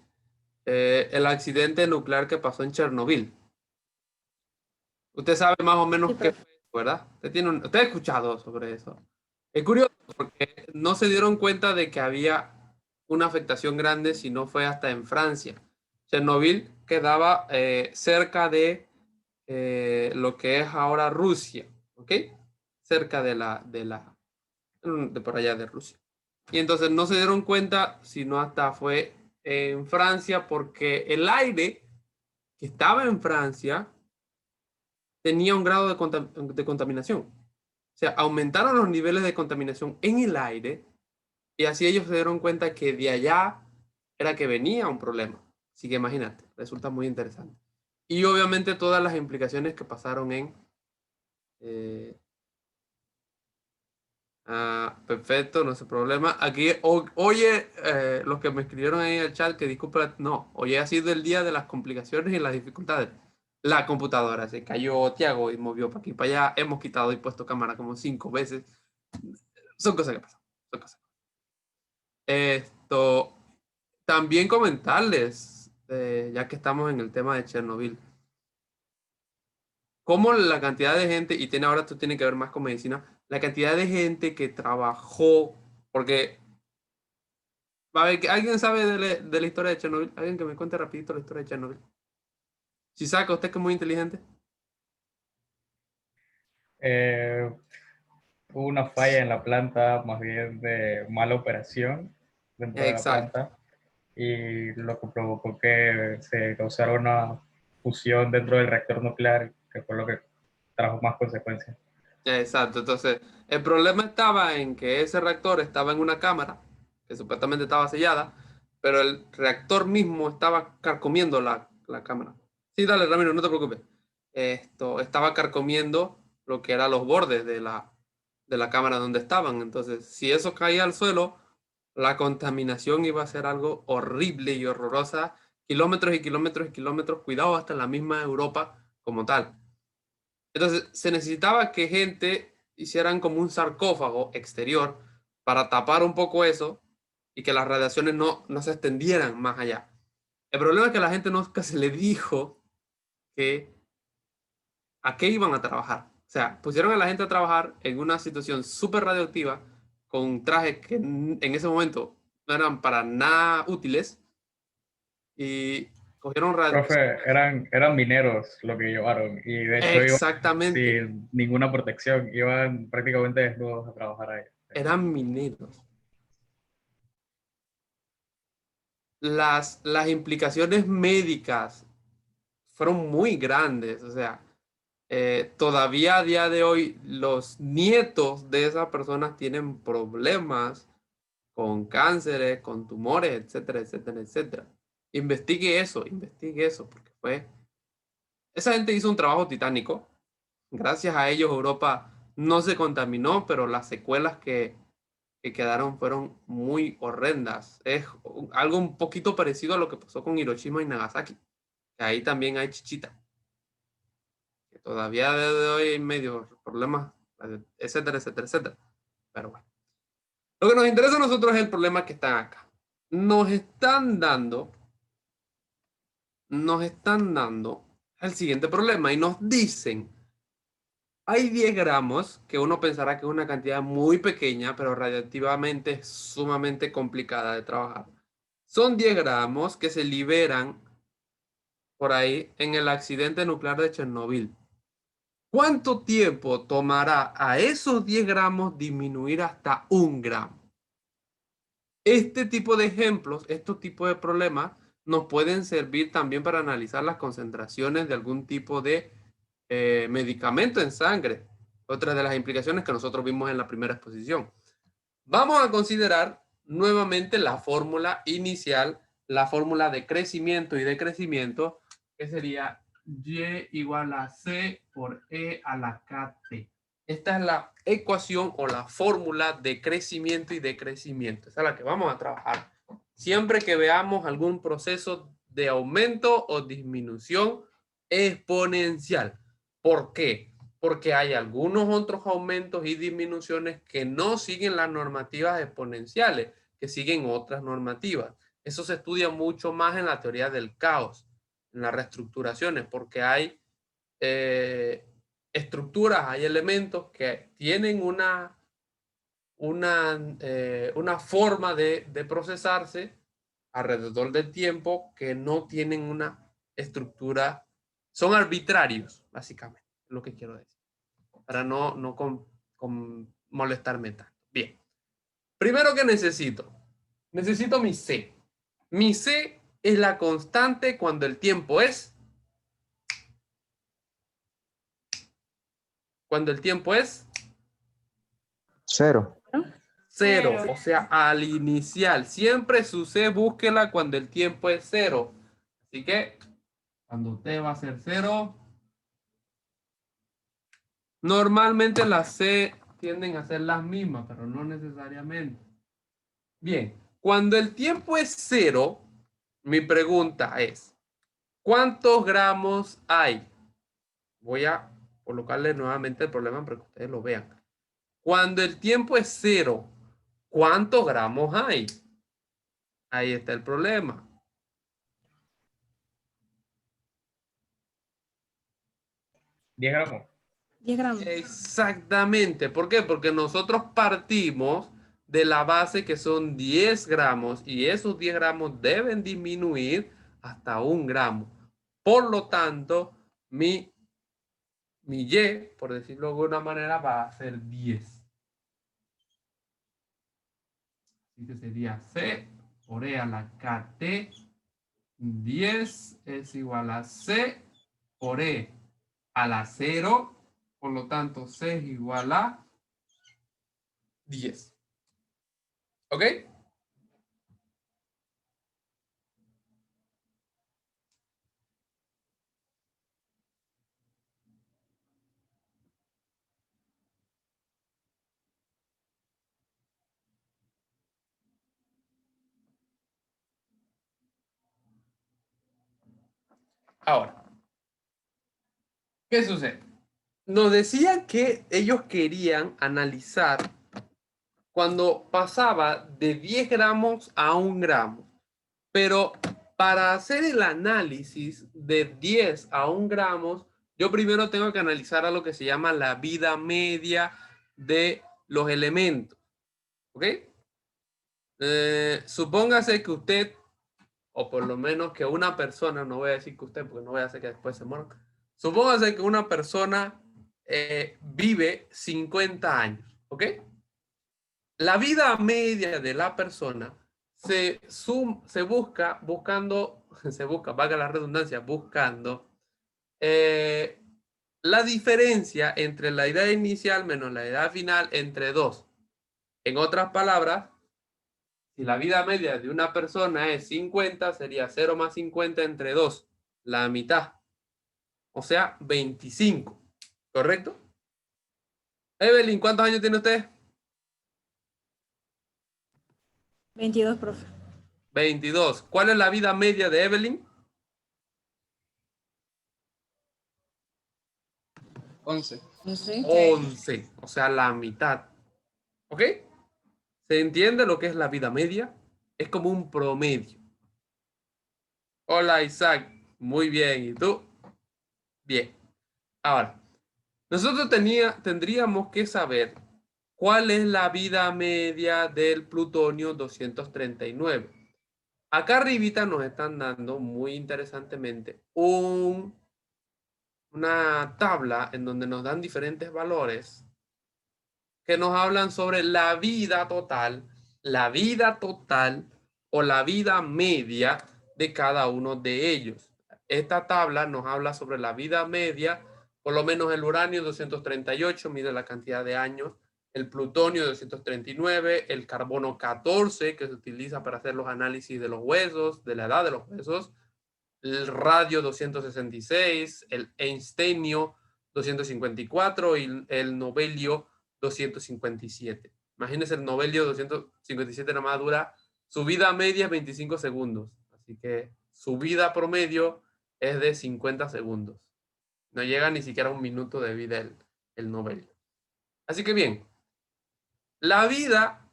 el accidente nuclear que pasó en Chernobyl. Usted sabe más o menos qué fue, ¿verdad? Usted ha escuchado sobre eso. Es curioso porque no se dieron cuenta de que había una afectación grande si no fue hasta en Francia. Chernobyl quedaba cerca de lo que es ahora Rusia, ¿ok? Cerca de por allá de Rusia. Y entonces no se dieron cuenta sino hasta fue en Francia porque el aire que estaba en Francia tenía un grado de contaminación. O sea, aumentaron los niveles de contaminación en el aire y así ellos se dieron cuenta que de allá era que venía un problema. Así que imagínate, resulta muy interesante. Y obviamente todas las implicaciones que pasaron en... perfecto, no es problema. Aquí, oye, los que me escribieron ahí en el chat, que disculpa, no, hoy ha sido el día de las complicaciones y las dificultades. La computadora se cayó, Tiago, y movió para aquí y para allá. Hemos quitado y puesto cámara como 5 veces. Son cosas que pasan. Son cosas. Esto, también comentarles, ya que estamos en el tema de Chernobyl, cómo la cantidad de gente, y ahora esto tiene que ver más con medicina, la cantidad de gente que trabajó, porque, a ver, ¿alguien sabe de la historia de Chernobyl? ¿Alguien que me cuente rapidito la historia de Chernobyl? Si saca, usted que es muy inteligente. Hubo una falla en la planta, más bien de mala operación dentro de la planta, y lo que provocó que se causara una fusión dentro del reactor nuclear, que fue lo que trajo más consecuencias. Exacto, entonces el problema estaba en que ese reactor estaba en una cámara que supuestamente estaba sellada, pero el reactor mismo estaba carcomiendo la cámara. Sí, dale, Ramiro, no te preocupes. Esto estaba carcomiendo lo que eran los bordes de la cámara donde estaban. Entonces, si eso caía al suelo, la contaminación iba a ser algo horrible y horrorosa. Kilómetros y kilómetros y kilómetros, cuidado, hasta en la misma Europa como tal. Entonces, se necesitaba que gente hicieran como un sarcófago exterior para tapar un poco eso y que las radiaciones no se extendieran más allá. El problema es que a la gente nunca se le dijo que a qué iban a trabajar. O sea, pusieron a la gente a trabajar en una situación súper radioactiva con trajes que en ese momento no eran para nada útiles y cogieron Profe, eran mineros lo que llevaron y de hecho exactamente. iban sin ninguna protección, iban prácticamente desnudos a trabajar ahí. Eran mineros. Las implicaciones médicas fueron muy grandes, o sea, todavía a día de hoy los nietos de esas personas tienen problemas con cánceres, con tumores, etcétera, etcétera, etcétera. Investigue eso, porque esa gente hizo un trabajo titánico. Gracias a ellos Europa no se contaminó, pero las secuelas que quedaron fueron muy horrendas. Es algo un poquito parecido a lo que pasó con Hiroshima y Nagasaki, que ahí también hay chichita. Que todavía de hoy hay medio problemas, etcétera, etcétera, etcétera. Pero bueno. Lo que nos interesa a nosotros es el problema que están acá. Nos están dando el siguiente problema y nos dicen, hay 10 gramos, que uno pensará que es una cantidad muy pequeña, pero radiactivamente es sumamente complicada de trabajar. Son 10 gramos que se liberan por ahí en el accidente nuclear de Chernobyl. ¿Cuánto tiempo tomará a esos 10 gramos disminuir hasta 1 gramo? Este tipo de ejemplos, estos tipos de problemas, nos pueden servir también para analizar las concentraciones de algún tipo de medicamento en sangre. Otra de las implicaciones que nosotros vimos en la primera exposición. Vamos a considerar nuevamente la fórmula inicial, la fórmula de crecimiento y decrecimiento, que sería Y igual a C por E a la KT. Esta es la ecuación o la fórmula de crecimiento y decrecimiento. Esa es la que vamos a trabajar. Siempre que veamos algún proceso de aumento o disminución exponencial. ¿Por qué? Porque hay algunos otros aumentos y disminuciones que no siguen las normativas exponenciales, que siguen otras normativas. Eso se estudia mucho más en la teoría del caos, en las reestructuraciones, porque hay estructuras, hay elementos que tienen una forma de procesarse alrededor del tiempo que no tienen una estructura, son arbitrarios, básicamente, es lo que quiero decir, para no molestarme tanto. Bien, primero que necesito mi C. Mi C es la constante cuando el tiempo es Cero. Cero, o sea, al inicial. Siempre su C, búsquela cuando el tiempo es 0. Así que, cuando T va a ser 0, normalmente las C tienden a ser las mismas, pero no necesariamente. Bien, cuando el tiempo es 0, mi pregunta es, ¿cuántos gramos hay? Voy a colocarle nuevamente el problema para que ustedes lo vean. Cuando el tiempo es 0, ¿cuántos gramos hay? Ahí está el problema. ¿10 gramos? Exactamente. ¿Por qué? Porque nosotros partimos de la base que son 10 gramos y esos 10 gramos deben disminuir hasta 1 gramo. Por lo tanto, mi Y, por decirlo de alguna manera, va a ser 10. Así que sería C por E a la KT. 10 es igual a C por E a la 0 Por lo tanto, C es igual a 10. ¿Ok? Ahora, ¿qué sucede? Nos decían que ellos querían analizar cuando pasaba de 10 gramos a 1 gramo. Pero para hacer el análisis de 10 a 1 gramos, yo primero tengo que analizar a lo que se llama la vida media de los elementos. ¿Ok? Supóngase que usted, o por lo menos que una persona, no voy a decir que usted, porque no voy a hacer que después se muera. Supóngase que una persona vive 50 años. ¿Ok? La vida media de la persona se busca, valga la redundancia, buscando la diferencia entre la edad inicial menos la edad final entre 2. En otras palabras, si la vida media de una persona es 50, sería 0 más 50 entre 2, la mitad. O sea, 25. ¿Correcto? Evelyn, ¿cuántos años tiene usted? 22, profe. 22. ¿Cuál es la vida media de Evelyn? 11. 11. O sea, la mitad. ¿Ok? ¿Se entiende lo que es la vida media? Es como un promedio. Hola, Isaac. Muy bien. ¿Y tú? Bien. Ahora, nosotros tendríamos que saber cuál es la vida media del plutonio 239. Acá arribita nos están dando, muy interesantemente, una tabla en donde nos dan diferentes valores que nos hablan sobre la vida total o la vida media de cada uno de ellos. Esta tabla nos habla sobre la vida media, por lo menos el uranio 238 mide la cantidad de años, el plutonio 239, el carbono 14 que se utiliza para hacer los análisis de los huesos, de la edad de los huesos, el radio 266, el einsteinio 254 y el novelio 257. Imagínense, el novelio 257 nada más dura, su vida media es 25 segundos. Así que su vida promedio es de 50 segundos. No llega ni siquiera a un minuto de vida el novelio. Así que bien, la vida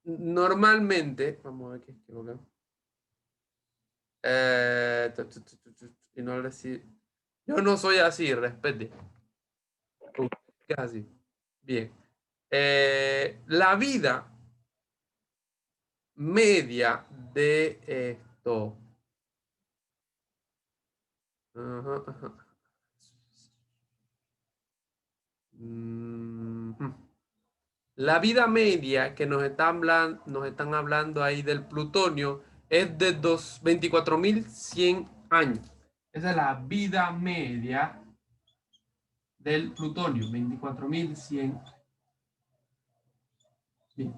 normalmente, vamos a ver qué equivocado. Y no decir, yo no soy así, respete. ¿Qué es así? Bien. La vida media de esto. Ajá, ajá. La vida media que nos están hablando ahí del plutonio es de 24.100 años. Esa es la vida media del plutonio, 24.100. Bien.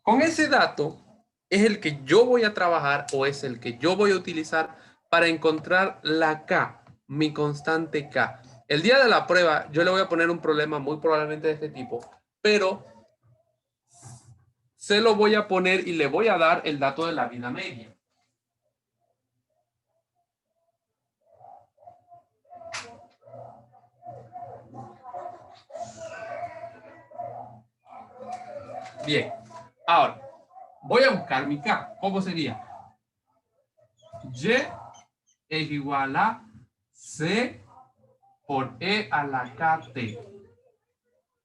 Con ese dato es el que yo voy a trabajar o es el que yo voy a utilizar para encontrar la K, mi constante K. El día de la prueba yo le voy a poner un problema muy probablemente de este tipo, pero se lo voy a poner y le voy a dar el dato de la vida media. Bien, ahora voy a buscar mi K. ¿Cómo sería? Y es igual a C por E a la KT.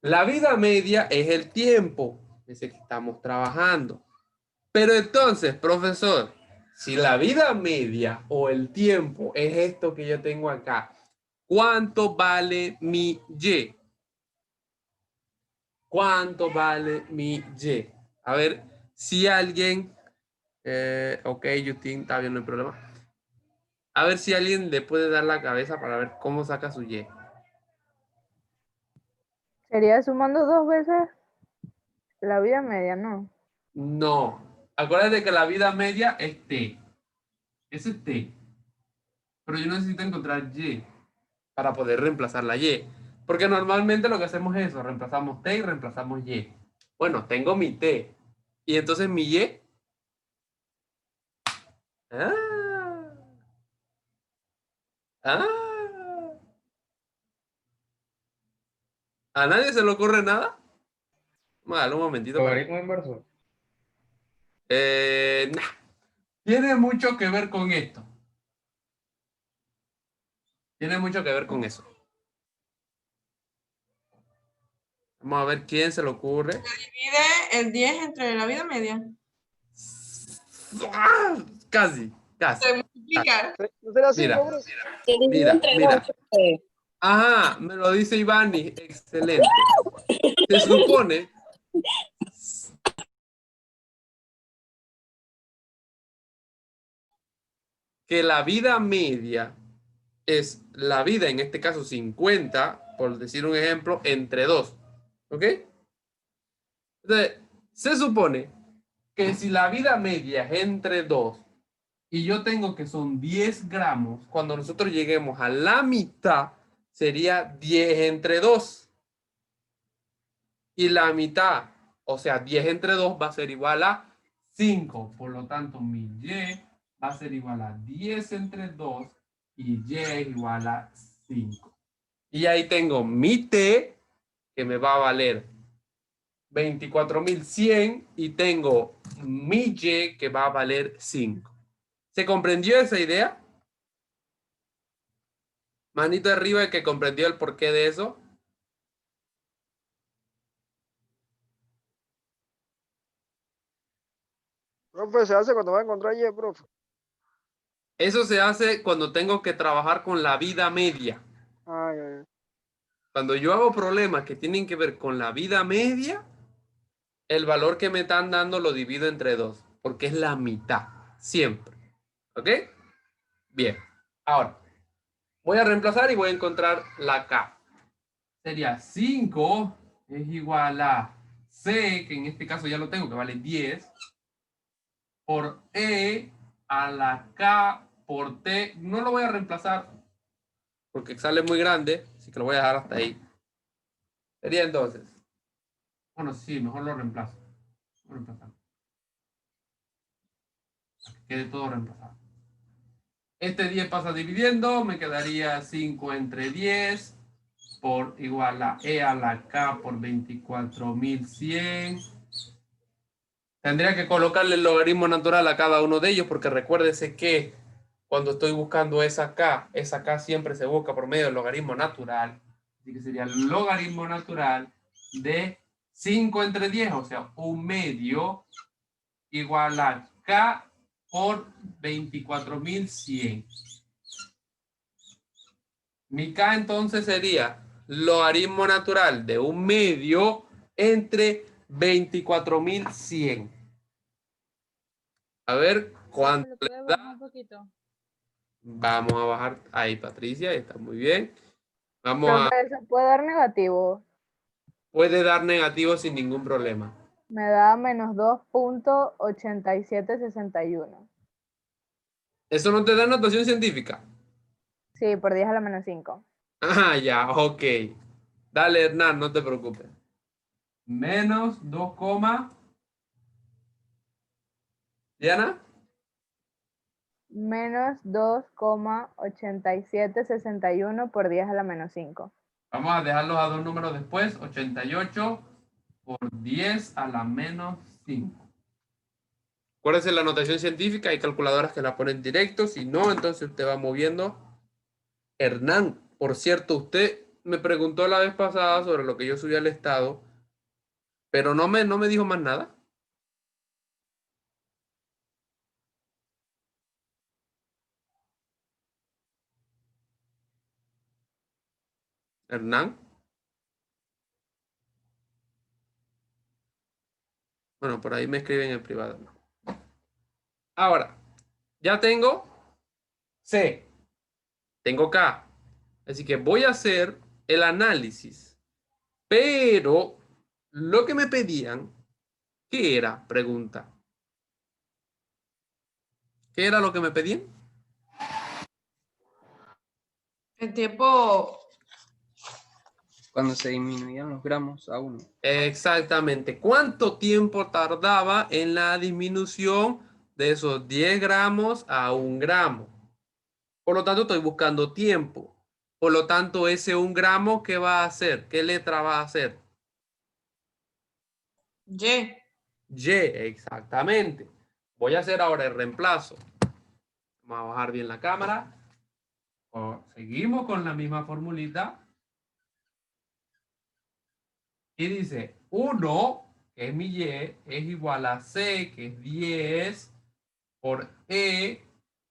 La vida media es el tiempo, ese que estamos trabajando. Pero entonces, profesor, si la vida media o el tiempo es esto que yo tengo acá, ¿cuánto vale mi Y? ¿Cuánto vale mi Y? A ver, si alguien... ok, Justin, está bien, no hay problema. A ver si alguien le puede dar la cabeza para ver cómo saca su Y. Sería sumando 2 veces la vida media, ¿no? No. Acuérdate que la vida media es T. Ese es T. Pero yo necesito encontrar Y para poder reemplazar la Y. Porque normalmente lo que hacemos es eso, reemplazamos T y reemplazamos Y. Bueno, tengo mi T. Y entonces mi Y. Ah. Ah. ¿A nadie se le ocurre nada? Vale, un momentito. Logaritmo inverso. Nah. Tiene mucho que ver con esto. Tiene mucho que ver con eso. Vamos a ver quién se le ocurre. Divide el 10 entre la vida media. ¡Ah! Casi. Se multiplica. ¿No será Mira, 5, bro? Se divide mira, entre mira. 8. pues. Ajá, me lo dice Ivani. Excelente. Se supone que la vida media es la vida, en este caso 50, por decir un ejemplo, entre 2. ¿Ok? Entonces, se supone que si la vida media es entre 2 y yo tengo que son 10 gramos, cuando nosotros lleguemos a la mitad, sería 10 entre 2. Y la mitad, o sea, 10 entre 2 va a ser igual a 5. Por lo tanto, mi Y va a ser igual a 10 entre 2 y Y es igual a 5. Y ahí tengo mi T, que me va a valer 24.100, y tengo mi Y, que va a valer 5. ¿Se comprendió esa idea? Manito arriba el que comprendió el porqué de eso. Profe, se hace cuando va a encontrar Y, profe. Eso se hace cuando tengo que trabajar con la vida media. Ay, ay, ay. Cuando yo hago problemas que tienen que ver con la vida media, el valor que me están dando lo divido entre 2, porque es la mitad, siempre. ¿Ok? Bien. Ahora, voy a reemplazar y voy a encontrar la K. Sería 5 es igual a C, que en este caso ya lo tengo, que vale 10, por E a la K por T. No lo voy a reemplazar porque sale muy grande, así que lo voy a dejar hasta ahí. Sería entonces, bueno, sí, mejor lo reemplazo. Voy a reemplazar. Quede todo reemplazado. Este 10 pasa dividiendo, me quedaría 5 entre 10 por igual a E a la K por 24.100. Tendría que colocarle el logaritmo natural a cada uno de ellos, porque recuérdese que cuando estoy buscando esa K siempre se busca por medio del logaritmo natural. Así que sería el logaritmo natural de 5 entre 10, o sea, 1/2 igual a K por 24.100. Mi K entonces sería logaritmo natural de 1/2 entre 24.100. A ver cuánto le da. Vamos a bajar ahí, Patricia, está muy bien. Vamos a... Profe, ¿se puede dar negativo? Puede dar negativo sin ningún problema. Me da menos 2.8761. ¿Eso no te da notación científica? Sí, por 10 a la menos 5. Ah, ya, ok. Dale, Hernán, no te preocupes. Menos 2, Diana. Menos 2.8761 por 10 a la menos 5. Vamos a dejarlos a dos números después. 88 por 10 a la menos 5. Acuérdense la notación científica. Hay calculadoras que la ponen directo. Si no, entonces usted va moviendo. Hernán, por cierto, usted me preguntó la vez pasada sobre lo que yo subí al estado, pero no me dijo más nada. Hernán. Bueno, por ahí me escriben en privado. Ahora, ya tengo C, tengo K. Así que voy a hacer el análisis Pero lo que me pedían, ¿qué era? Pregunta. ¿Qué era lo que me pedían? El tiempo. Cuando se disminuían los gramos a 1. Exactamente. ¿Cuánto tiempo tardaba en la disminución de esos 10 gramos a 1 gramo? Por lo tanto, estoy buscando tiempo. Por lo tanto, ese 1 gramo, ¿qué va a hacer? ¿Qué letra va a hacer? Y. Y, exactamente. Voy a hacer ahora el reemplazo. Vamos a bajar bien la cámara. Seguimos con la misma formulita. Y dice 1, que es mi Y, es igual a C, que es 10, por E,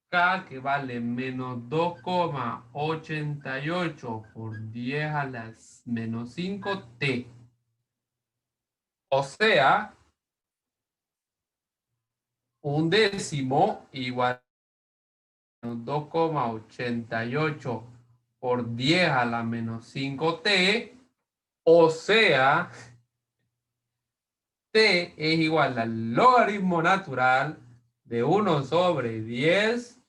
K, que vale menos 2,88 por 10 a la menos 5 T. O sea, 1/10 igual a 2,88 por 10 a la menos 5 T. O sea, T es igual al logaritmo natural de 1 sobre 10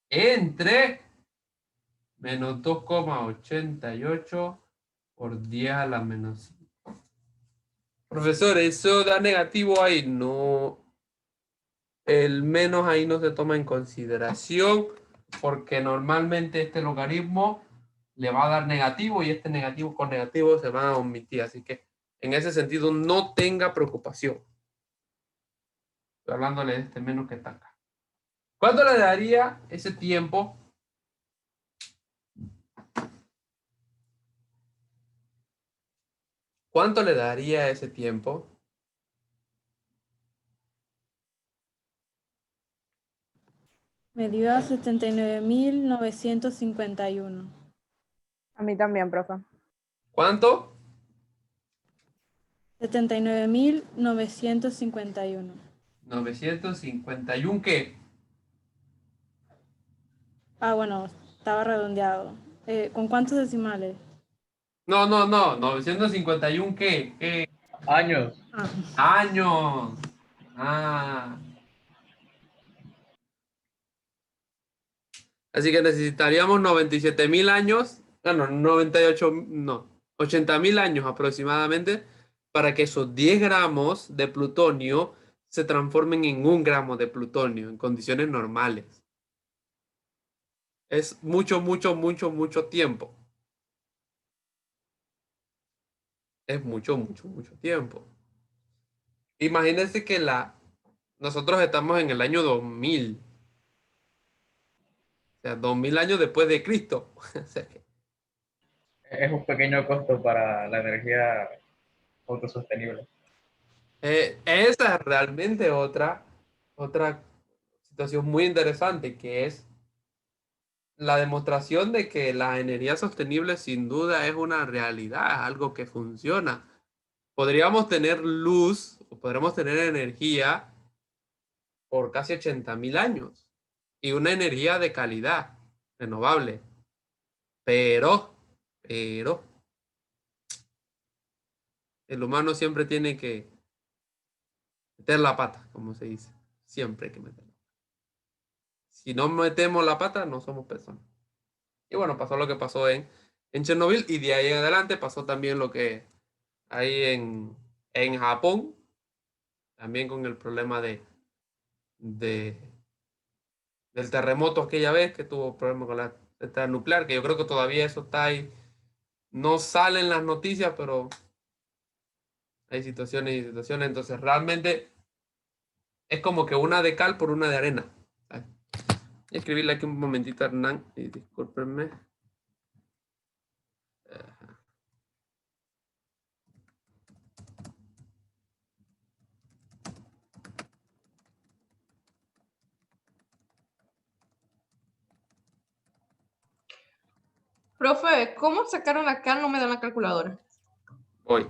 entre menos 2,88 por 10 a la menos 5. Profesor, ¿eso da negativo ahí? No. El menos ahí no se toma en consideración porque normalmente este logaritmo le va a dar negativo y este negativo con negativo se van a omitir. Así que en ese sentido no tenga preocupación. Estoy hablándole de este menos que está acá. ¿Cuánto le daría ese tiempo? ¿Cuánto le daría ese tiempo? Me dio a 79.951. A mí también, profe. ¿Cuánto? 79.951. 951, ¿qué? Ah, bueno, estaba redondeado. ¿Con cuántos decimales? No. 951, ¿qué? ¿Qué? Años. Años. Ah. Así que necesitaríamos 97.000 años. No, 98, no. 80.000 años aproximadamente para que esos 10 gramos de plutonio se transformen en 1 gramo de plutonio en condiciones normales. Es mucho tiempo. Es mucho tiempo. Imagínense que nosotros estamos en el año 2000. O sea, 2000 años después de Cristo. O sea que Es un pequeño costo para la energía autosostenible. esa es realmente otra situación muy interesante, que es la demostración de que la energía sostenible sin duda es una realidad, es algo que funciona. Podríamos tener luz o podríamos tener energía por casi 80.000 años y una energía de calidad, renovable. Pero, el humano siempre tiene que meter la pata, como se dice. Siempre hay que meterla. Si no metemos la pata, no somos personas. Y bueno, pasó lo que pasó en Chernobyl y de ahí en adelante pasó también lo que hay en Japón, también con el problema de- del terremoto aquella vez que tuvo problemas con la central nuclear, que yo creo que todavía eso está ahí. No salen las noticias, pero hay situaciones y situaciones. Entonces realmente es como que una de cal por una de arena. Voy a escribirle aquí un momentito a Hernán y discúlpenme. Profe, ¿cómo sacaron acá? No me dan la calculadora. Voy.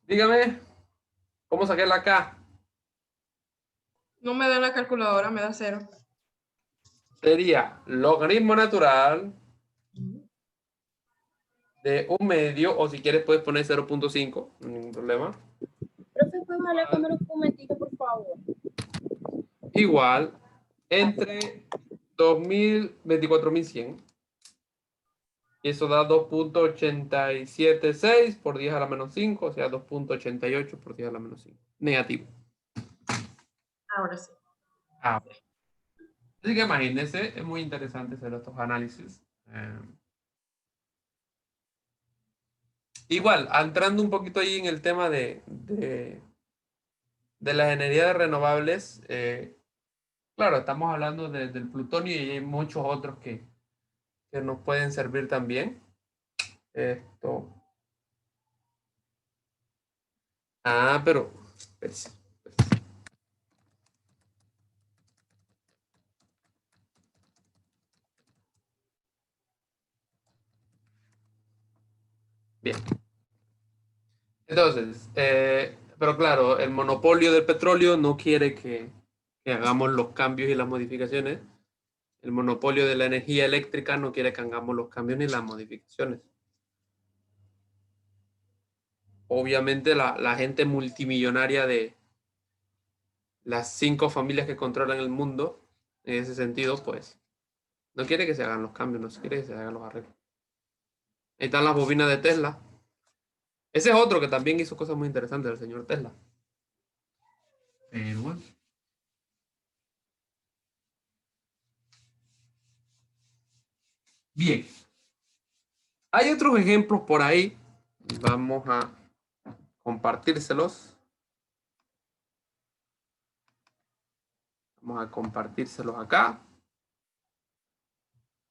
Dígame, ¿cómo saqué la K? No me da la calculadora, me da 0. Sería logaritmo natural de 1/2, o si quieres puedes poner 0.5, no hay ningún problema. Profe, ¿puedes hablar con los documenticos, por favor? Igual entre 2000, 24.100. Y eso da 2.876 por 10 a la menos 5, o sea, 2.88 por 10 a la menos 5. Negativo. Ahora sí. Así que imagínense, es muy interesante hacer estos análisis. Igual, entrando un poquito ahí en el tema de las energías renovables, claro, estamos hablando del plutonio y hay muchos otros que nos pueden servir también. Esto. Pero. Bien. Entonces, pero claro, el monopolio del petróleo no quiere que hagamos los cambios y las modificaciones. El monopolio de la energía eléctrica no quiere que hagamos los cambios ni las modificaciones. Obviamente la gente multimillonaria de las 5 familias que controlan el mundo, en ese sentido, pues, no quiere que se hagan los cambios, no quiere que se hagan los arreglos. Ahí están las bobinas de Tesla. Ese es otro que también hizo cosas muy interesantes, el señor Tesla. Pero bueno. Bien. Hay otros ejemplos por ahí. Vamos a compartírselos. Vamos a compartírselos acá.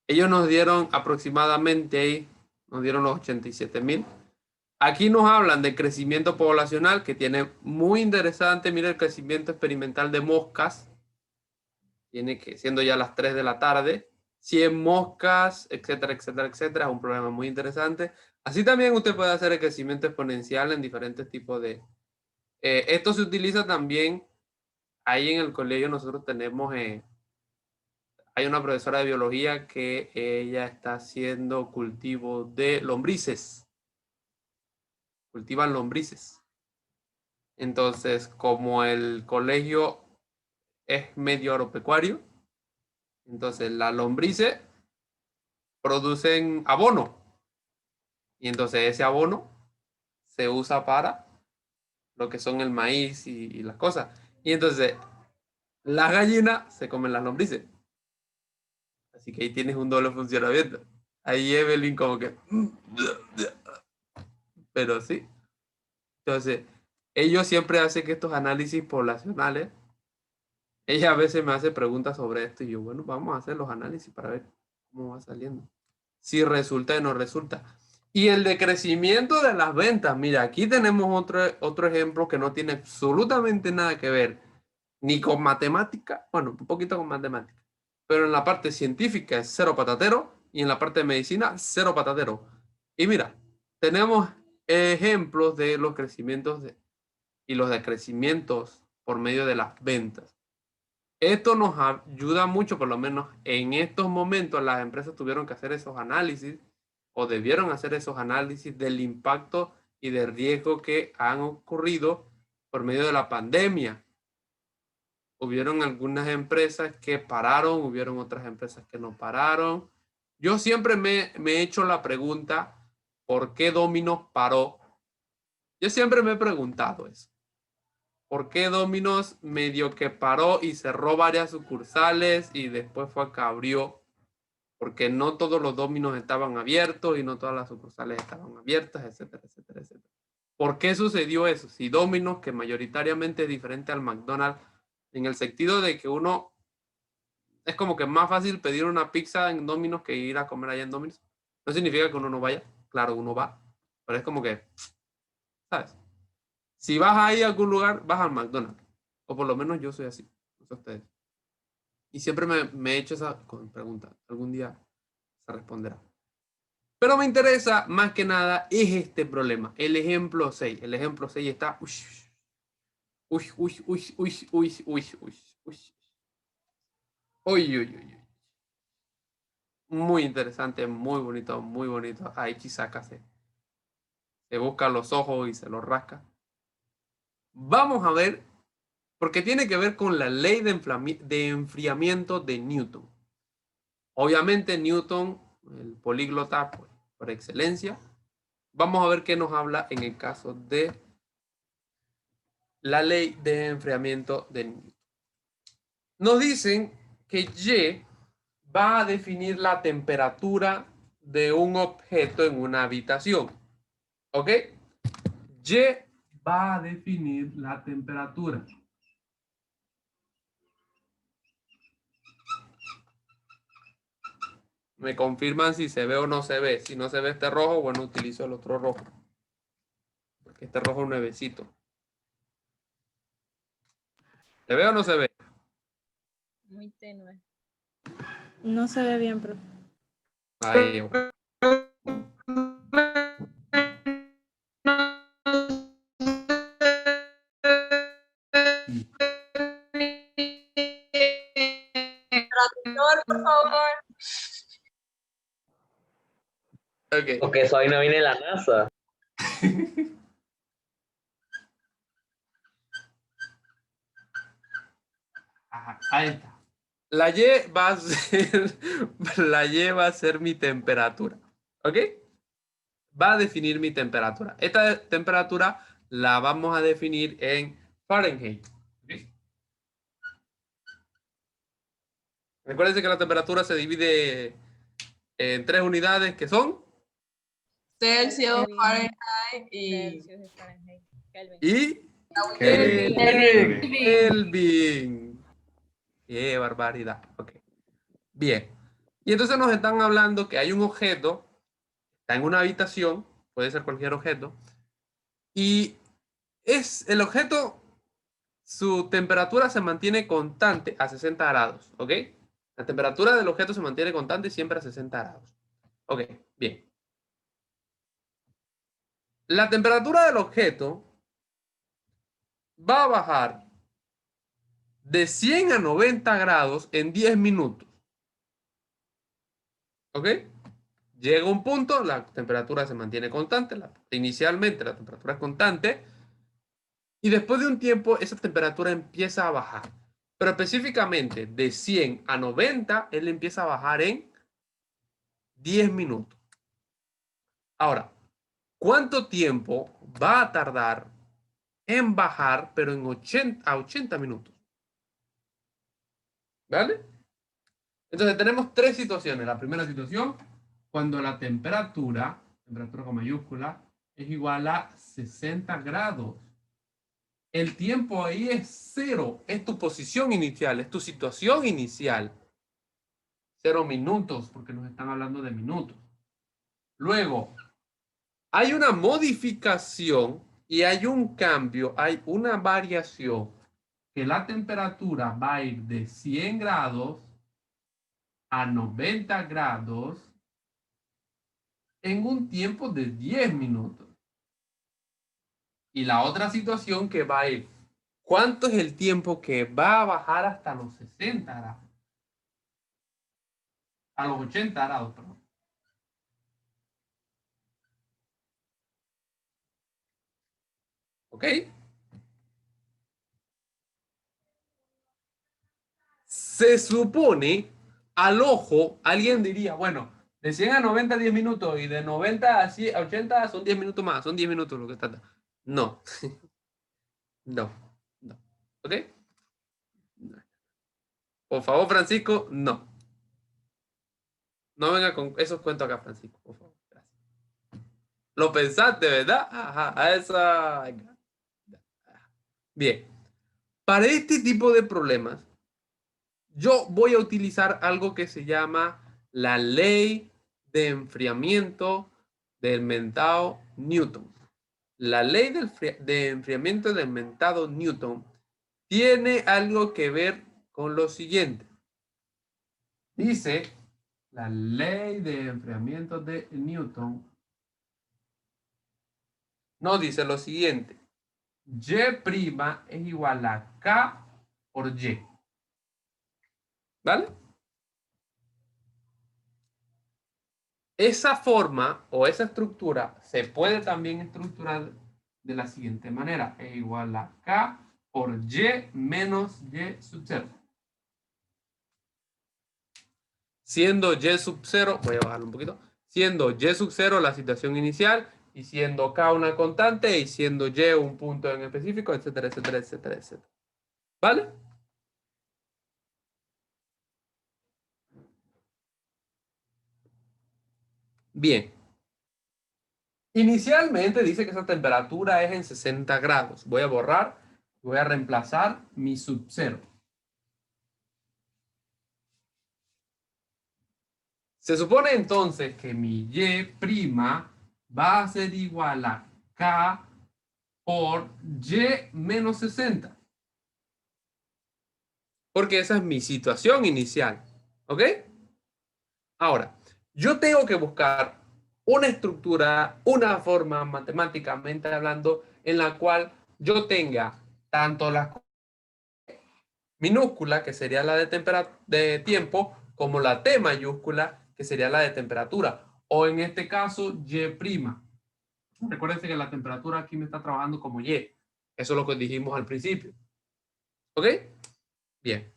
Ellos nos dieron aproximadamente ahí, nos dieron los 87,000. Aquí nos hablan de crecimiento poblacional, que tiene muy interesante. Mira el crecimiento experimental de moscas. Tiene que, siendo ya las 3 de la tarde, 100 moscas, etcétera, etcétera, etcétera. Es un problema muy interesante. Así también usted puede hacer el crecimiento exponencial en diferentes tipos de... esto se utiliza también, ahí en el colegio nosotros tenemos... hay una profesora de biología que ella está haciendo cultivo de lombrices. Cultivan lombrices. Entonces, como el colegio es medio agropecuario, entonces las lombrices producen abono. Y entonces ese abono se usa para lo que son el maíz y las cosas. Y entonces las gallinas se comen las lombrices. Así que ahí tienes un doble funcionamiento. Ahí Evelyn como que... Pero sí. Entonces, ellos siempre hacen que estos análisis poblacionales. Ella a veces me hace preguntas sobre esto y yo, bueno, vamos a hacer los análisis para ver cómo va saliendo. Si resulta o no resulta. Y el decrecimiento de las ventas. Mira, aquí tenemos otro ejemplo que no tiene absolutamente nada que ver ni con matemática. Bueno, un poquito con matemática. Pero en la parte científica es 0 patatero y en la parte de medicina 0 patatero. Y mira, tenemos ejemplos de los crecimientos y los decrecimientos por medio de las ventas. Esto nos ayuda mucho, por lo menos en estos momentos las empresas tuvieron que hacer esos análisis o debieron hacer esos análisis del impacto y del riesgo que han ocurrido por medio de la pandemia. Hubieron algunas empresas que pararon, hubieron otras empresas que no pararon. Yo siempre me he hecho la pregunta, ¿por qué Domino's paró? Yo siempre me he preguntado eso. ¿Por qué Domino's medio que paró y cerró varias sucursales y después fue que abrió? Porque no todos los Domino's estaban abiertos y no todas las sucursales estaban abiertas, etcétera, etcétera, etcétera. ¿Por qué sucedió eso? Si Domino's, que mayoritariamente es diferente al McDonald's, en el sentido de que uno es como que más fácil pedir una pizza en Domino's que ir a comer allá en Domino's. No significa que uno no vaya. Claro, uno va. Pero es como que, ¿sabes? Si vas ahí a algún lugar, vas al McDonald's. O por lo menos yo soy así. No sé ustedes. Y siempre me he hecho esa pregunta. Algún día se responderá. Pero me interesa más que nada es este problema, el ejemplo 6. El ejemplo 6 está... Uy. Muy interesante, muy bonito, muy bonito. Ahí Chisaka se busca los ojos y se los rasca. Vamos a ver, porque tiene que ver con la ley de enfriamiento de Newton. Obviamente Newton, el políglota por excelencia. Vamos a ver qué nos habla en el caso de la ley de enfriamiento de Newton. Nos dicen que Y va a definir la temperatura de un objeto en una habitación. ¿Ok? Y va a definir la temperatura. Me confirman si se ve o no se ve. Si no se ve este rojo, bueno, utilizo el otro rojo. Porque este rojo es nuevecito. ¿Se ve o no se ve? Muy tenue. No se ve bien, profe. Ahí. Traductor, por favor. Ok. Porque eso ahí no viene la NASA. Ajá, ahí está. La Y va a ser mi temperatura. ¿Ok? Va a definir mi temperatura. Esta temperatura la vamos a definir en Fahrenheit. ¿Okay? Recuerden que la temperatura se divide en 3 unidades que son Celsius, Fahrenheit y Kelvin. ¡Qué barbaridad! Ok. Bien. Y entonces nos están hablando que hay un objeto, está en una habitación, puede ser cualquier objeto, y es el objeto, su temperatura se mantiene constante a 60 grados, ¿ok? La temperatura del objeto se mantiene constante siempre a 60 grados. Ok, bien. La temperatura del objeto va a bajar de 100 a 90 grados en 10 minutos. ¿Ok? Llega un punto, la temperatura se mantiene constante. Inicialmente la temperatura es constante. Y después de un tiempo, esa temperatura empieza a bajar. Pero específicamente de 100 a 90, él empieza a bajar en 10 minutos. Ahora, ¿cuánto tiempo va a tardar en bajar, pero en 80 minutos? ¿Vale? Entonces tenemos 3 situaciones. La primera situación, cuando la temperatura con mayúscula, es igual a 60 grados. El tiempo ahí es 0. Es tu posición inicial, es tu situación inicial. 0 minutos, porque nos están hablando de minutos. Luego, hay una modificación y hay un cambio, hay una variación, que la temperatura va a ir de 100 grados a 90 grados en un tiempo de 10 minutos. Y la otra situación que va a ir, ¿cuánto es el tiempo que va a bajar hasta los 60 grados? A los 80 grados, perdón. ¿Ok? Se supone, al ojo, alguien diría, bueno, de 100 a 90, 10 minutos, y de 90 a 80 son 10 minutos más, son 10 minutos lo que está. No. No. ¿Ok? No. Por favor, Francisco, no. No venga con esos cuentos acá, Francisco, por favor. Gracias. Lo pensaste, ¿verdad? Ajá, a esa. Bien. Para este tipo de problemas, yo voy a utilizar algo que se llama la ley de enfriamiento del mentado Newton. La ley de enfriamiento del mentado Newton tiene algo que ver con lo siguiente. Dice la ley de enfriamiento de Newton nos dice lo siguiente. Y' es igual a K por Y. ¿Vale? Esa forma o esa estructura se puede también estructurar de la siguiente manera. Es igual a K por Y menos Y sub 0. Siendo Y sub 0, voy a bajarlo un poquito, siendo Y sub 0 la situación inicial y siendo K una constante y siendo Y un punto en específico, etcétera, etcétera, etcétera, etcétera. ¿Vale? Bien. Inicialmente dice que esa temperatura es en 60 grados. Voy a borrar, voy a reemplazar mi sub 0. Se supone entonces que mi Y' va a ser igual a K por Y menos 60. Porque esa es mi situación inicial. ¿Ok? Ahora, yo tengo que buscar una estructura, una forma matemáticamente hablando, en la cual yo tenga tanto la minúscula, que sería la de tiempo, como la T mayúscula, que sería la de temperatura. O en este caso, Y'. Recuerden que la temperatura aquí me está trabajando como Y. Eso es lo que dijimos al principio. ¿Ok? Bien.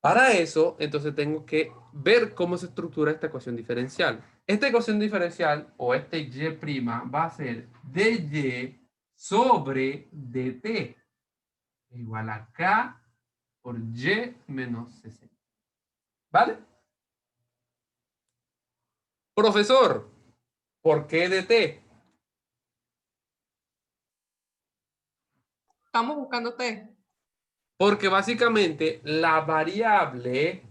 Para eso, entonces tengo que ver cómo se estructura esta ecuación diferencial. Esta ecuación diferencial, o este Y' va a ser dy sobre dt. Igual a K por Y menos 60. ¿Vale? Profesor, ¿por qué dt? Estamos buscando T. Porque básicamente la variable,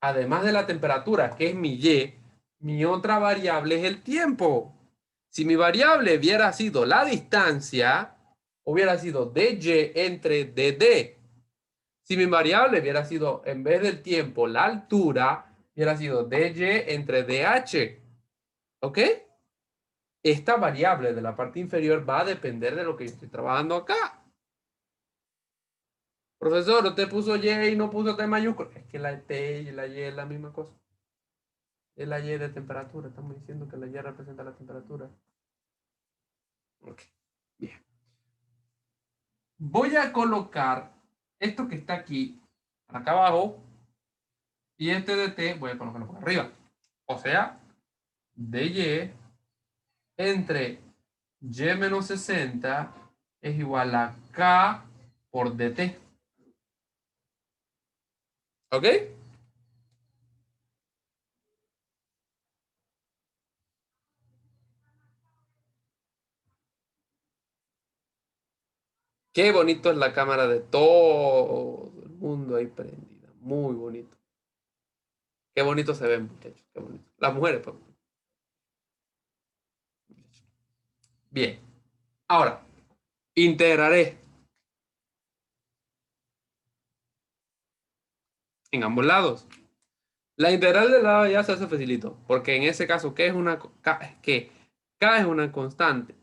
además de la temperatura, que es mi Y, mi otra variable es el tiempo. Si mi variable hubiera sido la distancia, hubiera sido dy entre dd. Si mi variable hubiera sido, en vez del tiempo, la altura, hubiera sido dy entre dh. ¿Ok? Esta variable de la parte inferior va a depender de lo que yo estoy trabajando acá. Profesor, usted puso Y y no puso T mayúscula. Es que la T y la Y es la misma cosa. Es la Y de temperatura. Estamos diciendo que la Y representa la temperatura. Ok, bien. Voy a colocar esto que está aquí, acá abajo, y este de T voy a colocarlo por arriba. O sea, dy entre Y menos 60 es igual a K por dt. ¿Ok? Qué bonito es la cámara de todo el mundo ahí prendida. Muy bonito. Qué bonito se ven, muchachos. Qué bonito. Las mujeres, pues. Bien. Ahora, integraré en ambos lados. La integral del lado ya se hace facilito, porque en ese caso, K es una constante.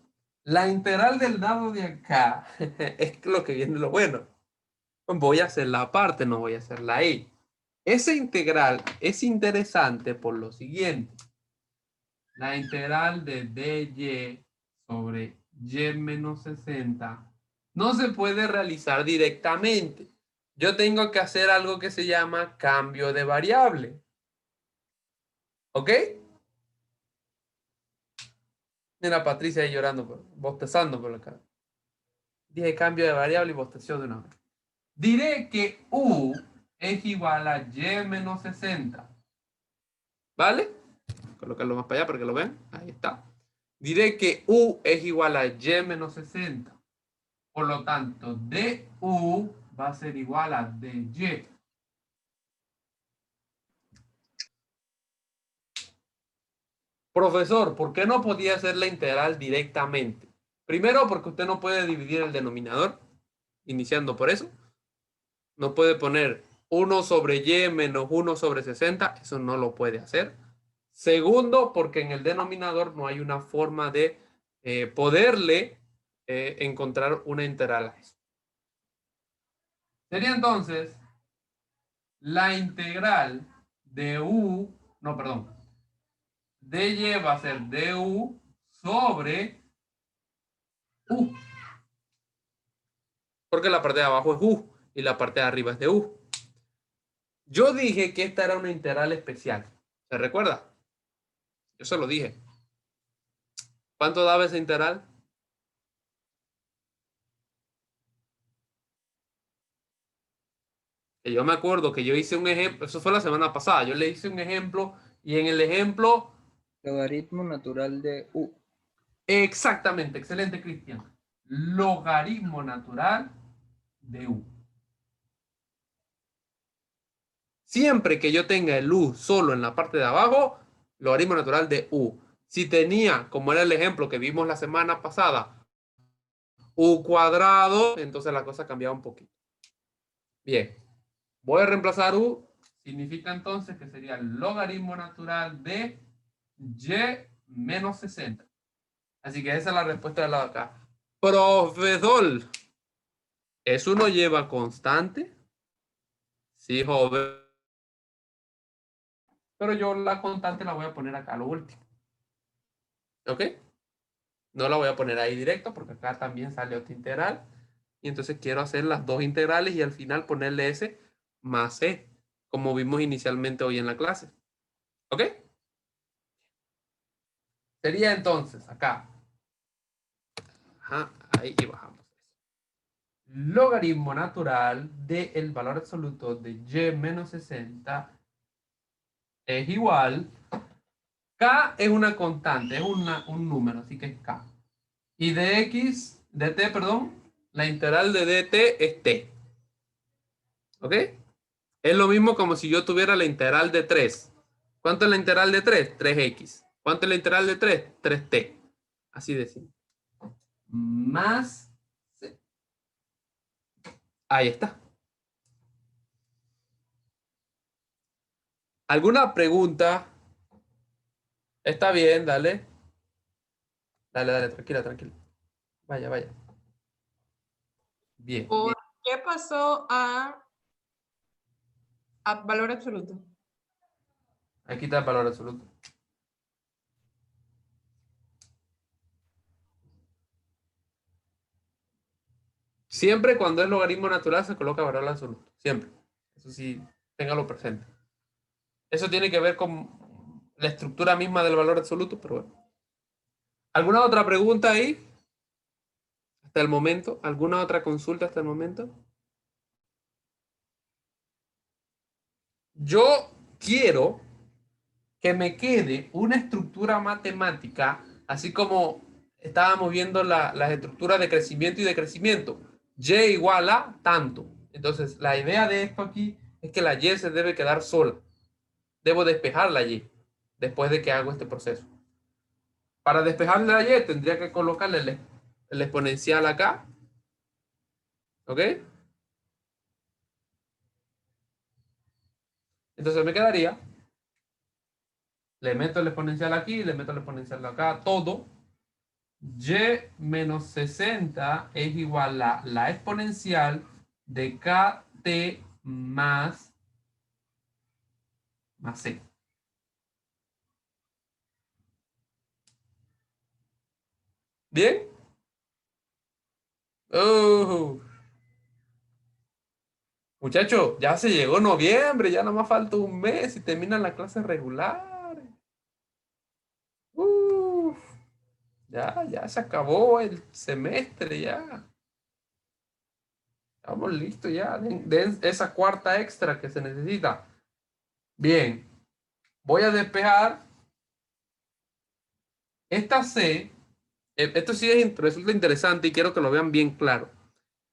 La integral del lado de acá es lo que viene lo bueno. Voy a hacer la parte, no voy a hacer la I. Esa integral es interesante por lo siguiente. La integral de dy sobre y menos 60 no se puede realizar directamente. Yo tengo que hacer algo que se llama cambio de variable. ¿Ok? Mira, Patricia ahí llorando, bostezando por la cara. Dije cambio de variable y bosteció de una vez. Diré que u es igual a y menos 60. ¿Vale? Colocarlo más para allá para que lo vean. Ahí está. Diré que u es igual a y menos 60. Por lo tanto, du va a ser igual a dy. Profesor, ¿por qué no podía hacer la integral directamente? Primero, porque usted no puede dividir el denominador, iniciando por eso. No puede poner 1 sobre y menos 1 sobre 60, eso no lo puede hacer. Segundo, porque en el denominador no hay una forma de poderle encontrar una integral a eso. Sería entonces la integral de u, no, perdón, de y va a ser du sobre u. Porque la parte de abajo es u y la parte de arriba es de u. Yo dije que esta era una integral especial. ¿Se recuerda? Yo se lo dije. ¿Cuánto daba esa integral? Que yo me acuerdo que yo hice un ejemplo, eso fue la semana pasada, yo le hice un ejemplo y en el ejemplo... Logaritmo natural de u. Exactamente, excelente, Cristian. Logaritmo natural de u. Siempre que yo tenga el u solo en la parte de abajo, logaritmo natural de u. Si tenía, como era el ejemplo que vimos la semana pasada, u cuadrado, entonces la cosa cambiaba un poquito. Bien. Voy a reemplazar u, significa entonces que sería el logaritmo natural de y menos 60. Así que esa es la respuesta del lado de acá. Profesor, ¿eso no lleva constante? Sí, joven. Pero yo la constante la voy a poner acá a lo último. ¿Ok? No la voy a poner ahí directo porque acá también sale otra integral. Y entonces quiero hacer las dos integrales y al final ponerle s más c, como vimos inicialmente hoy en la clase. ¿Ok? Sería entonces acá. Ajá, ahí y bajamos. Logaritmo natural del valor absoluto de y menos 60 es igual. K es una constante, es un número, así que es K. Y de t, perdón, la integral de dt es t. ¿Ok? Es lo mismo como si yo tuviera la integral de 3. ¿Cuánto es la integral de 3? 3x. ¿Cuánto es la integral de 3? 3t. Así de simple. Más c. Ahí está. ¿Alguna pregunta? Está bien, dale. Dale, tranquila, tranquila. Vaya, vaya. Bien. ¿Por qué pasó a valor absoluto? Aquí está el valor absoluto. Siempre cuando es logaritmo natural se coloca valor absoluto. Siempre. Eso sí, téngalo presente. Eso tiene que ver con la estructura misma del valor absoluto, pero bueno. ¿Alguna otra pregunta ahí? Hasta el momento. ¿Alguna otra consulta hasta el momento? Yo quiero que me quede una estructura matemática, así como estábamos viendo las estructuras de crecimiento y decrecimiento. Y igual a tanto. Entonces, la idea de esto aquí es que la y se debe quedar sola. Debo despejar la y después de que hago este proceso. Para despejar la y tendría que colocarle el exponencial acá. ¿Ok? Entonces me quedaría, le meto el exponencial aquí, le meto el exponencial acá, todo. Y menos 60 es igual a la exponencial de kt más c. ¿Bien? Muchachos, ya se llegó noviembre, ya nada más falta un mes y terminan las clases regulares. Ya se acabó el semestre, ya. Estamos listos ya. Den esa cuarta extra que se necesita. Bien. Voy a despejar. Esta C. Esto sí resulta interesante y quiero que lo vean bien claro.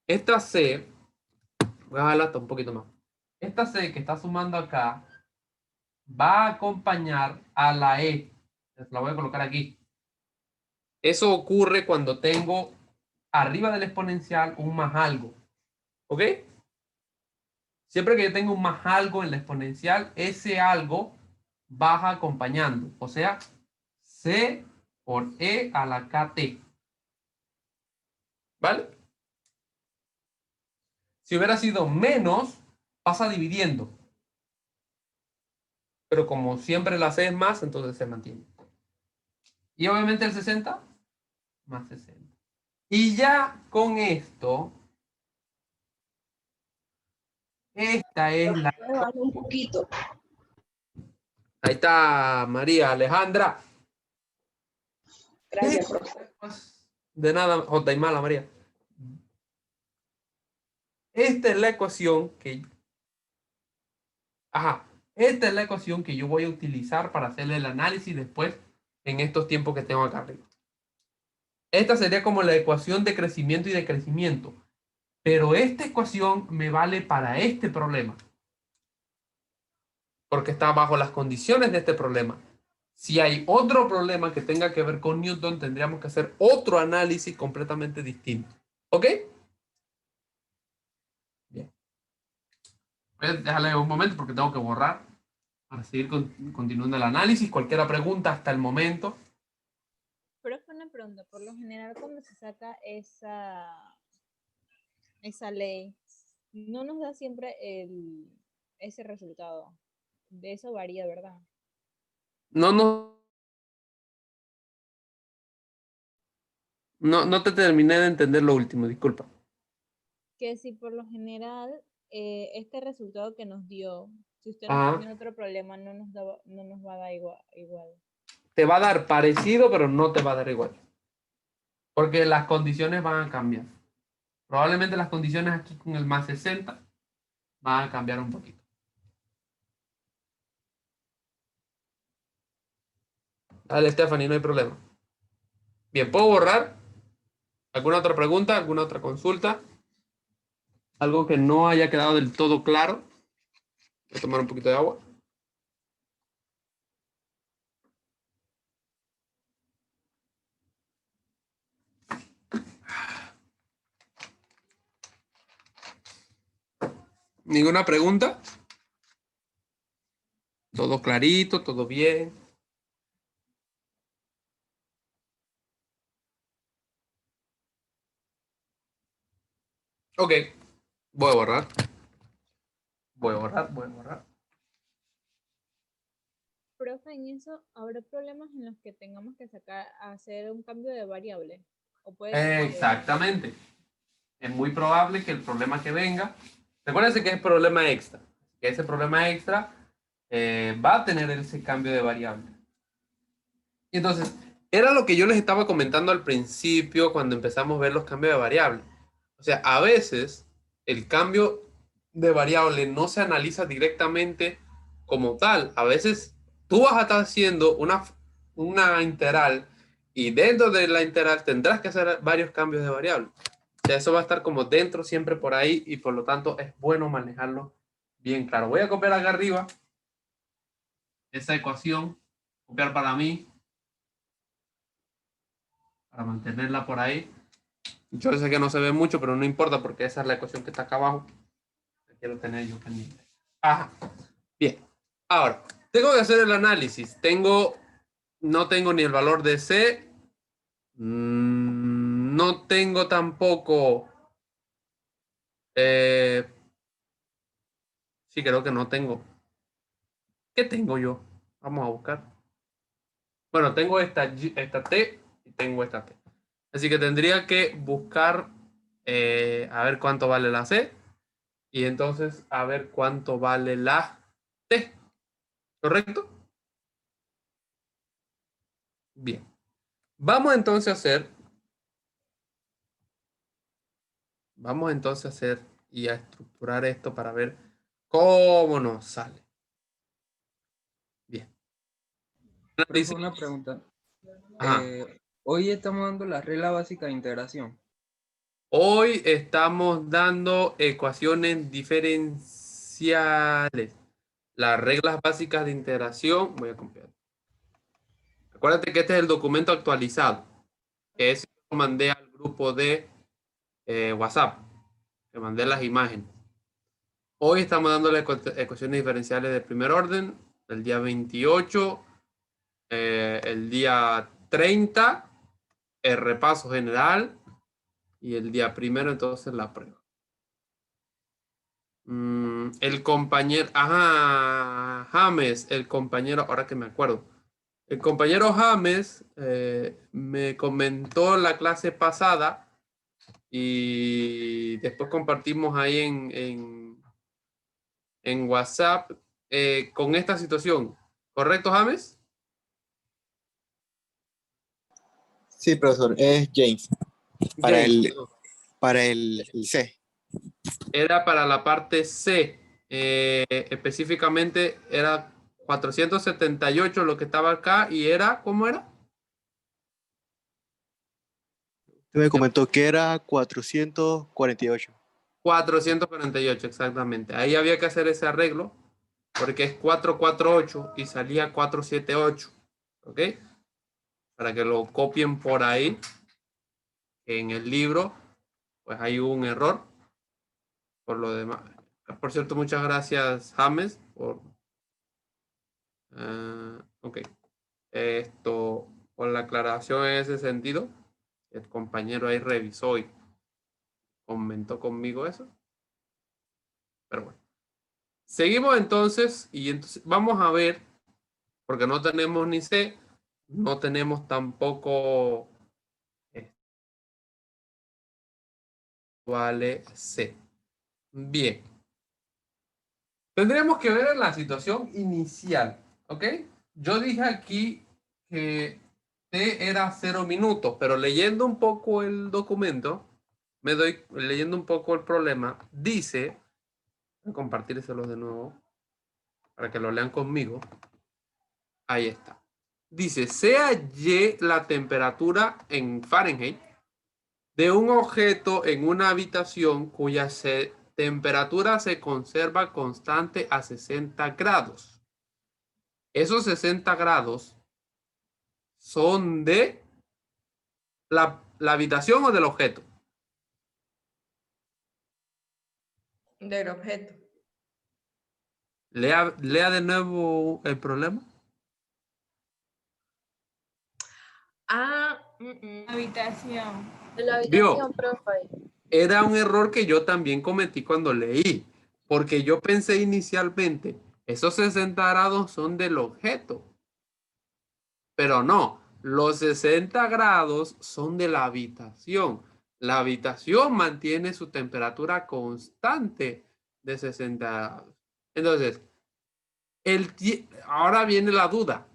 Esta C. Voy a bajarla hasta un poquito más. Esta C que está sumando acá va a acompañar a la E. La voy a colocar aquí. Eso ocurre cuando tengo arriba del exponencial un más algo. ¿Ok? Siempre que yo tengo un más algo en la exponencial, ese algo baja acompañando. O sea, C por E a la KT. ¿Vale? Si hubiera sido menos, pasa dividiendo. Pero como siempre la C es más, entonces se mantiene. Y obviamente el 60, más 60. Y ya con esto, esta es la... Un poquito. Ahí está María Alejandra. Gracias, profe. De nada, J y mala María. Esta es la ecuación que... Ajá. Esta es la ecuación que yo voy a utilizar para hacerle el análisis después en estos tiempos que tengo acá arriba. Esta sería como la ecuación de crecimiento y decrecimiento. Pero esta ecuación me vale para este problema. Porque está bajo las condiciones de este problema. Si hay otro problema que tenga que ver con Newton, tendríamos que hacer otro análisis completamente distinto. ¿Ok? Bien. Voy a dejarle un momento porque tengo que borrar para seguir continuando el análisis. Cualquier pregunta hasta el momento. Pero fue una pregunta. Por lo general, cuando se saca esa ley, no nos da siempre ese resultado. De eso varía, ¿verdad? No te terminé de entender lo último, disculpa. Que si por lo general este resultado que nos dio, si usted Ajá. no tiene otro problema, no nos va a dar igual. Te va a dar parecido, pero no te va a dar igual. Porque las condiciones van a cambiar. Probablemente las condiciones aquí con el más 60 van a cambiar un poquito. Dale, Stephanie, no hay problema. Bien, ¿puedo borrar? ¿Alguna otra pregunta? ¿Alguna otra consulta? ¿Algo que no haya quedado del todo claro? Voy a tomar un poquito de agua. ¿Ninguna pregunta? Todo clarito, todo bien. Ok. Voy a borrar. Profe, en eso habrá problemas en los que tengamos que hacer un cambio de variable. ¿O puede ser Exactamente. Es muy probable que el problema que venga, recuérdense que es problema extra, que ese problema extra va a tener ese cambio de variable. Y entonces, era lo que yo les estaba comentando al principio cuando empezamos a ver los cambios de variable. O sea, a veces el cambio de variable no se analiza directamente como tal. A veces tú vas a estar haciendo una integral y dentro de la integral tendrás que hacer varios cambios de variable. O sea, eso va a estar como dentro siempre por ahí y por lo tanto es bueno manejarlo bien claro. Voy a copiar acá arriba esa ecuación, copiar para mí, para mantenerla por ahí. Yo sé que no se ve mucho, pero no importa porque esa es la ecuación que está acá abajo. Quiero tener yo pendiente. Ajá. Bien. Ahora, tengo que hacer el análisis. No tengo ni el valor de C. No tengo tampoco... sí, creo que no tengo. ¿Qué tengo yo? Vamos a buscar. Bueno, tengo esta T y tengo esta T. Así que tendría que buscar a ver cuánto vale la C y entonces a ver cuánto vale la T. ¿Correcto? Bien. Vamos entonces a hacer y a estructurar esto para ver cómo nos sale. Bien. Profe, una pregunta. Hoy estamos dando la regla básica de integración. Hoy estamos dando ecuaciones diferenciales. Las reglas básicas de integración. Voy a copiar. Acuérdate que este es el documento actualizado. Que ese lo mandé al grupo de WhatsApp. Que mandé las imágenes. Hoy estamos dando las ecuaciones diferenciales de primer orden, el día 28, el día 30, el repaso general y el día primero, entonces la prueba. El compañero, James, el compañero, ahora que me acuerdo, el compañero James me comentó la clase pasada y después compartimos ahí en WhatsApp con esta situación. ¿Correcto, James? Sí, profesor, es James. James. Para el C. Era para la parte C. Específicamente era 478 lo que estaba acá y era, ¿cómo era? Usted me comentó que era 448. 448, exactamente. Ahí había que hacer ese arreglo porque es 448 y salía 478. ¿Ok? Para que lo copien por ahí. En el libro, pues hay un error. Por lo demás. Por cierto, muchas gracias, James, por... ok. Esto, por la aclaración en ese sentido. El compañero ahí revisó y comentó conmigo eso. Pero bueno. Seguimos entonces y entonces vamos a ver, porque no tenemos ni C, no tenemos tampoco vale C. Bien. Tendríamos que ver la situación inicial, ¿ok? Yo dije aquí que T era 0 minutos, pero leyendo un poco el documento, leyendo un poco el problema, dice, voy a compartírselos de nuevo para que lo lean conmigo. Ahí está. Dice, sea Y la temperatura en Fahrenheit de un objeto en una habitación cuya temperatura se conserva constante a 60 grados. Esos 60 grados son de la habitación o del objeto. Del objeto. Lea de nuevo el problema. Habitación. De la ¿Vio? habitación, profe. Era un error que yo también cometí cuando leí, porque yo pensé inicialmente, esos 60 grados son del objeto, pero no, los 60 grados son de la habitación. La habitación mantiene su temperatura constante de 60 grados. Entonces, ahora viene la duda.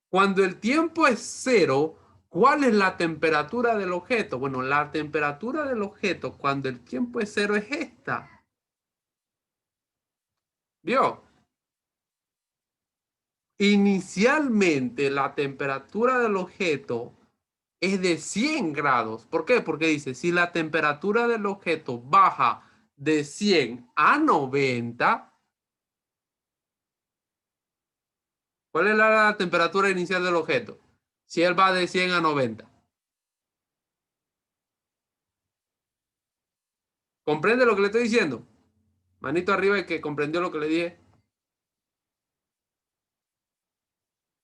Cuando el tiempo es 0, ¿cuál es la temperatura del objeto? Bueno, la temperatura del objeto cuando el tiempo es 0 es esta. ¿Vio? Inicialmente la temperatura del objeto es de 100 grados. ¿Por qué? Porque dice, si la temperatura del objeto baja de 100 a 90, ¿cuál es la temperatura inicial del objeto? Si él va de 100 a 90. ¿Comprende lo que le estoy diciendo? Manito arriba el que comprendió lo que le dije.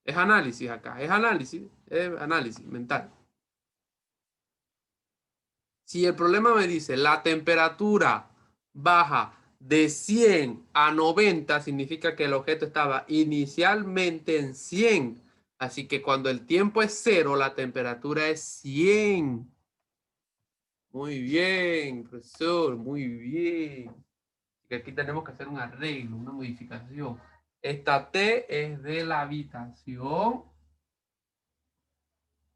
Es análisis acá, es análisis mental. Si el problema me dice la temperatura baja de 100 a 90, significa que el objeto estaba inicialmente en 100. Así que cuando el tiempo es 0, la temperatura es 100. Muy bien, profesor, muy bien. Aquí tenemos que hacer un arreglo, una modificación. Esta T es de la habitación.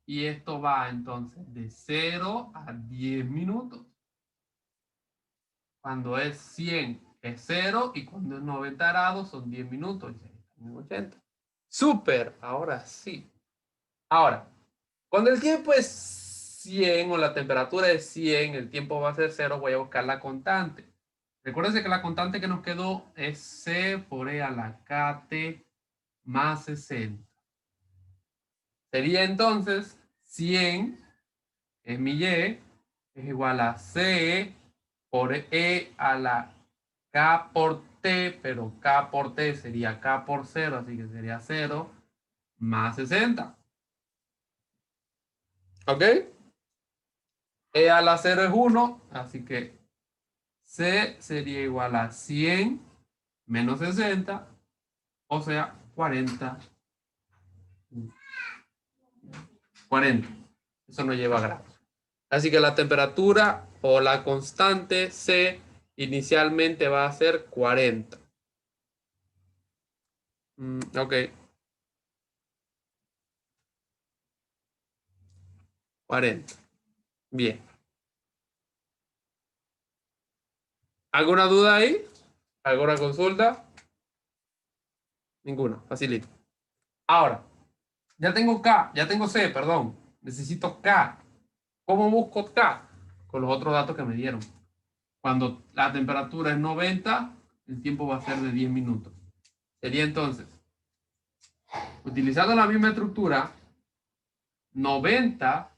Y esto va entonces de 0 a 10 minutos. Cuando es 100 es 0 y cuando es 90 grados son 10 minutos. 80. Súper, ahora sí. Ahora, cuando el tiempo es 100 o la temperatura es 100, el tiempo va a ser 0, voy a buscar la constante. Recuérdense que la constante que nos quedó es C por E a la KT más 60. Sería entonces 100 es mi Y, es igual a C por E a la K por T, pero K por T sería K por 0, así que sería 0 más 60. ¿Ok? E a la 0 es 1, así que C sería igual a 100 menos 60, o sea, 40. 40. Eso no lleva grados. Así que la temperatura o la constante C inicialmente va a ser 40. Ok. 40. Bien. ¿Alguna duda ahí? ¿Alguna consulta? Ninguna. Facilito. Ahora, ya tengo K, ya tengo C, perdón. Necesito K. ¿Cómo busco K? Con los otros datos que me dieron. Cuando la temperatura es 90, el tiempo va a ser de 10 minutos. Sería entonces, utilizando la misma estructura, 90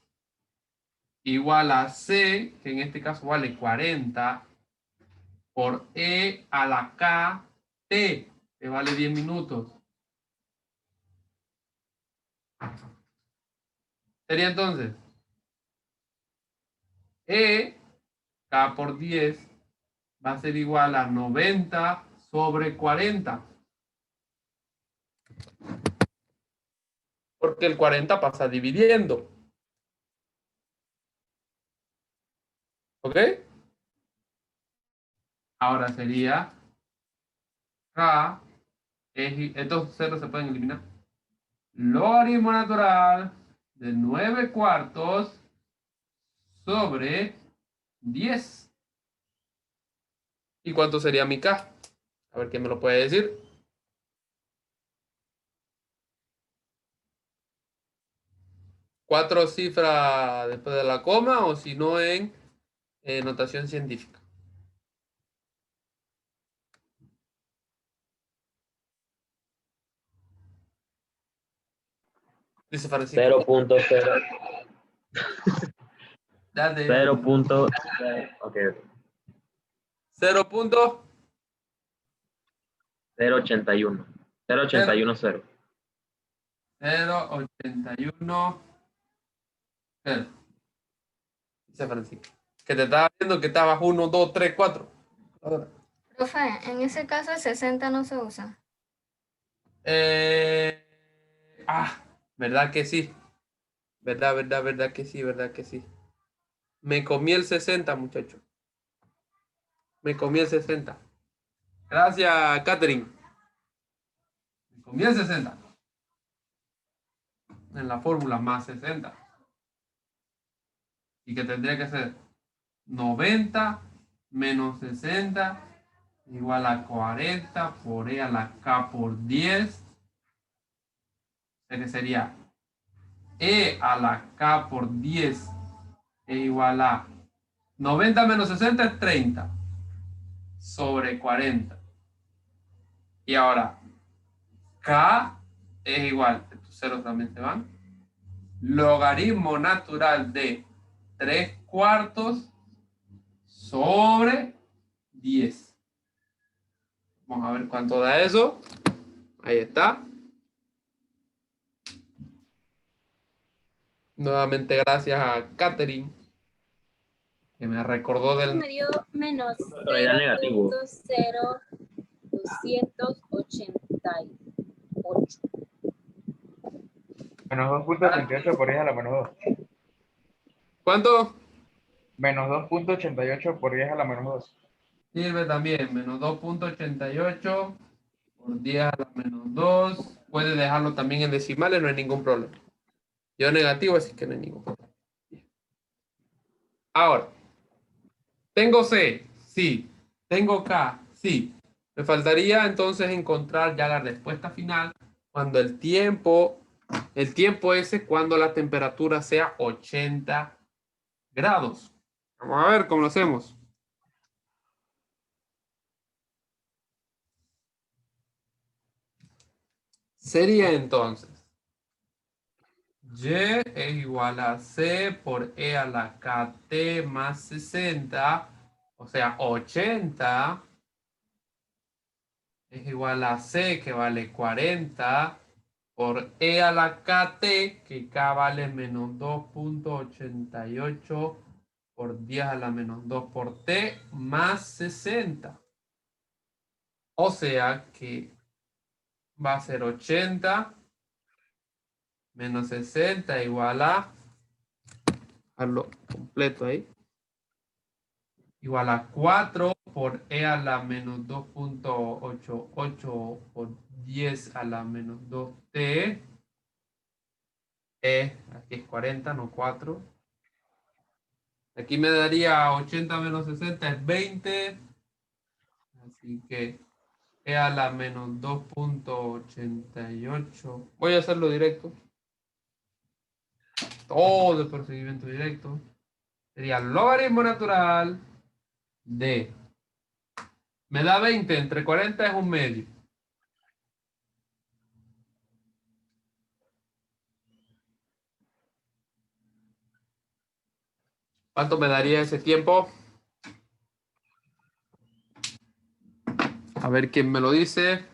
igual a C, que en este caso vale 40, por E a la K, T, que vale 10 minutos. Sería entonces, E, K por 10, va a ser igual a 90 sobre 40. Porque el 40 pasa dividiendo. ¿Ok? Ahora sería K, estos ceros se pueden eliminar. Logaritmo natural de 9 cuartos sobre 10. ¿Y cuánto sería mi K? A ver quién me lo puede decir. ¿4 cifras después de la coma o si no en notación científica? Dice Francisco. 0.0. Dale. 0.0. Ok. 0.081. 0.81. 0.81.0. 0.81. 0. Dice Francisco. Que te estaba viendo que estabas 1, 2, 3, 4. Ahora. Profe, en ese caso el 60 no se usa. ¿Verdad que sí? ¿Verdad que sí? ¿Verdad que sí? Me comí el 60, muchacho. Me comí el 60. Gracias, Catherine. Me comí el 60. En la fórmula más 60. Y que tendría que ser 90 menos 60 igual a 40 por E a la K por 10. Que sería E a la K por 10 es igual a 90 menos 60 es 30 sobre 40. Y ahora, K es igual, estos ceros también se van, logaritmo natural de 3 cuartos sobre 10. Vamos a ver cuánto da eso. Ahí está. Nuevamente gracias a Catherine, que me recordó del... Me dio menos Pero era negativo. 0.0288. Menos 2.88 por 10 a la menos 2. ¿Cuánto? Menos 2.88 por 10 a la menos 2. Sirve también, menos 2.88 por 10 a la menos 2. Puede dejarlo también en decimales, no hay ningún problema. Yo negativo, así que no hay ningún problema. Ahora, ¿tengo C? Sí. ¿Tengo K? Sí. Me faltaría entonces encontrar ya la respuesta final cuando el tiempo ese, cuando la temperatura sea 80 grados. Vamos a ver cómo lo hacemos. Sería entonces Y es igual a C por E a la KT más 60, o sea, 80 es igual a C, que vale 40, por E a la KT, que K vale menos 2.88 por 10 a la menos 2 por T, más 60. O sea que va a ser 80 menos 60 igual a lo completo ahí. Igual a 4 por E a la menos 2.88 por 10 a la menos 2T. Aquí es 40, no 4. Aquí me daría 80 menos 60 es 20. Así que E a la menos 2.88. Voy a hacerlo directo. Todo el procedimiento directo. Sería logaritmo natural de. Me da 20, entre 40 es un medio. ¿Cuánto me daría ese tiempo? A ver quién me lo dice.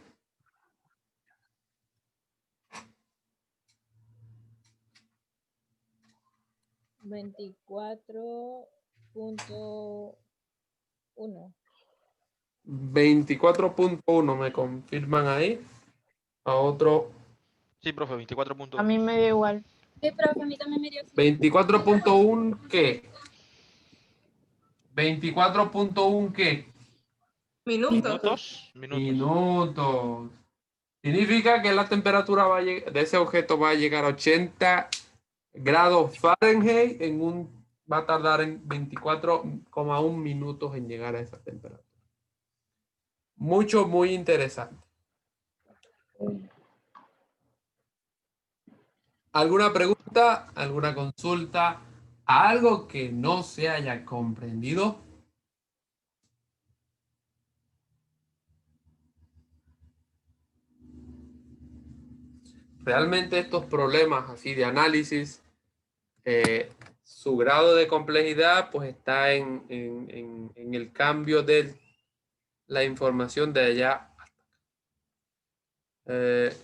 $24.1. 24.1 me confirman ahí. A otro. Sí, profe, 24.1. A mí me dio igual. Sí, profe, a mí también me dio. 24.1 ¿qué? 24.1 ¿qué? Minutos. Minutos. Significa que la temperatura de ese objeto va a llegar a 80 grados Fahrenheit va a tardar en 24,1 minutos en llegar a esa temperatura. Muy interesante. ¿Alguna pregunta? ¿Alguna consulta? ¿Algo que no se haya comprendido? Realmente estos problemas así de análisis, su grado de complejidad pues está en el cambio de la información de allá hasta acá.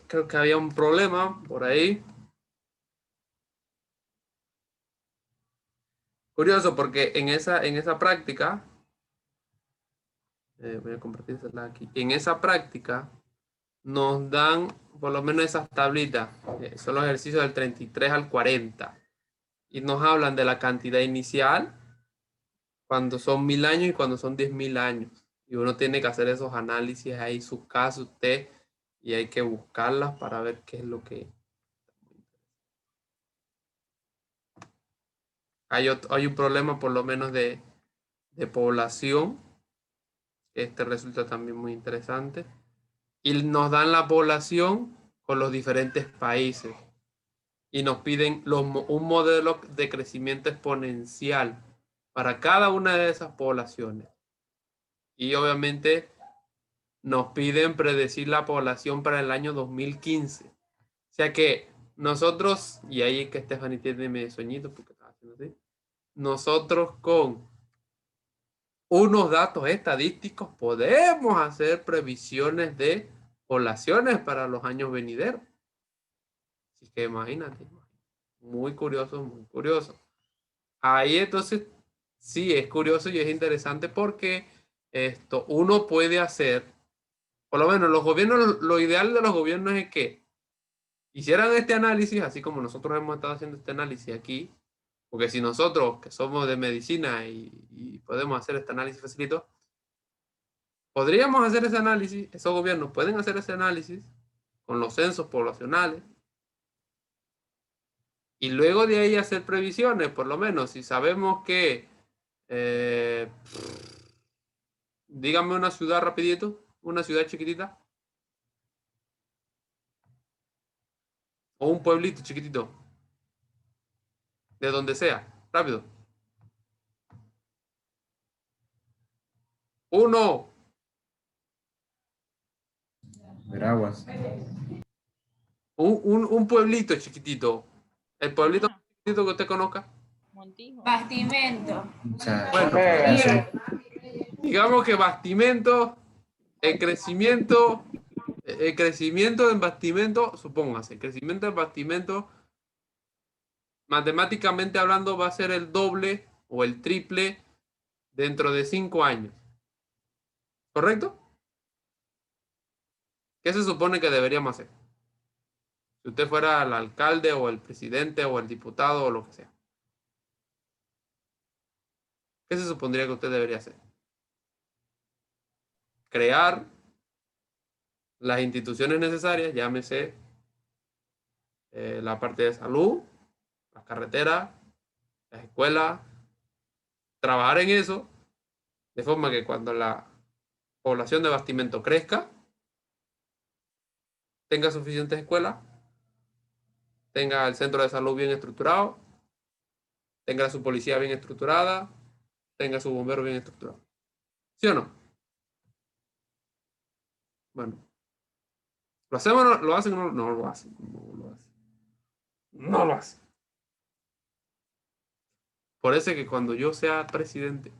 Creo que había un problema por ahí. Curioso porque en esa práctica, voy a compartírsela aquí, en esa práctica nos dan por lo menos esas tablitas, son los ejercicios del 33 al 40, y nos hablan de la cantidad inicial cuando son 1000 años y cuando son 10.000 años. Y uno tiene que hacer esos análisis ahí, sus casos, y hay que buscarlas para ver qué es lo que... Hay un problema por lo menos de población. Este resulta también muy interesante. Y nos dan la población con los diferentes países. Y nos piden un modelo de crecimiento exponencial para cada una de esas poblaciones. Y obviamente nos piden predecir la población para el año 2015. O sea que nosotros, y ahí es que Stephanie tiene medio sueñito porque estaba haciendo así, nosotros con unos datos estadísticos podemos hacer previsiones de poblaciones para los años venideros. Así que imagínate, muy curioso, muy curioso. Ahí entonces sí es curioso y es interesante porque uno puede hacer, por lo menos los gobiernos, lo ideal de los gobiernos es que hicieran este análisis, así como nosotros hemos estado haciendo este análisis aquí, porque si nosotros que somos de medicina y podemos hacer este análisis facilito, podríamos hacer ese análisis, esos gobiernos pueden hacer ese análisis con los censos poblacionales y luego de ahí hacer previsiones, por lo menos si sabemos que, dígame una ciudad rapidito, una ciudad chiquitita o un pueblito chiquitito, de donde sea, rápido. 1. Veraguas. Un pueblito chiquitito. El pueblito chiquitito que usted conozca. Montijo. Bastimento. Bueno, digamos que Bastimento el crecimiento en bastimento, supóngase, el crecimiento en bastimento, matemáticamente hablando, va a ser el doble o el triple dentro de 5 años. ¿Correcto? ¿Qué se supone que deberíamos hacer? Si usted fuera el alcalde o el presidente o el diputado o lo que sea. ¿Qué se supondría que usted debería hacer? Crear las instituciones necesarias, llámese la parte de salud, las carreteras, las escuelas, trabajar en eso, de forma que cuando la población de bastimento crezca, tenga suficientes escuelas, tenga el centro de salud bien estructurado, tenga su policía bien estructurada, tenga su bombero bien estructurado. ¿Sí o no? Bueno. ¿Lo hacemos o no lo hacen? No lo hacen. No lo hacen. Por eso es que cuando yo sea presidente,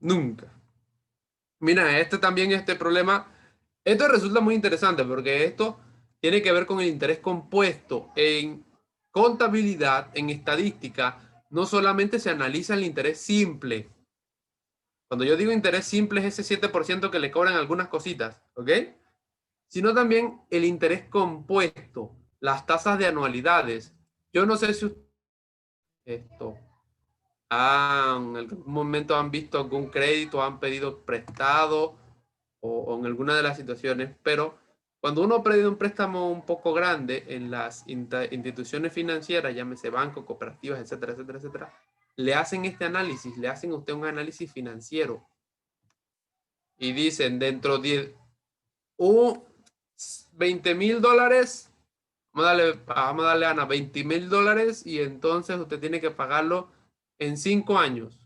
nunca. Mira, este problema, esto resulta muy interesante porque esto tiene que ver con el interés compuesto. En contabilidad, en estadística, no solamente se analiza el interés simple. Cuando yo digo interés simple es ese 7% que le cobran algunas cositas, ¿ok? Sino también el interés compuesto, las tasas de anualidades. Yo no sé si en algún momento han visto algún crédito, han pedido prestado o en alguna de las situaciones, pero cuando uno pide un préstamo un poco grande en las instituciones financieras, llámese bancos, cooperativas, etcétera, etcétera, etcétera, le hacen este análisis, le hacen a usted un análisis financiero y dicen dentro de $20,000, vamos a darle a Ana $20,000 y entonces usted tiene que pagarlo en 5 años.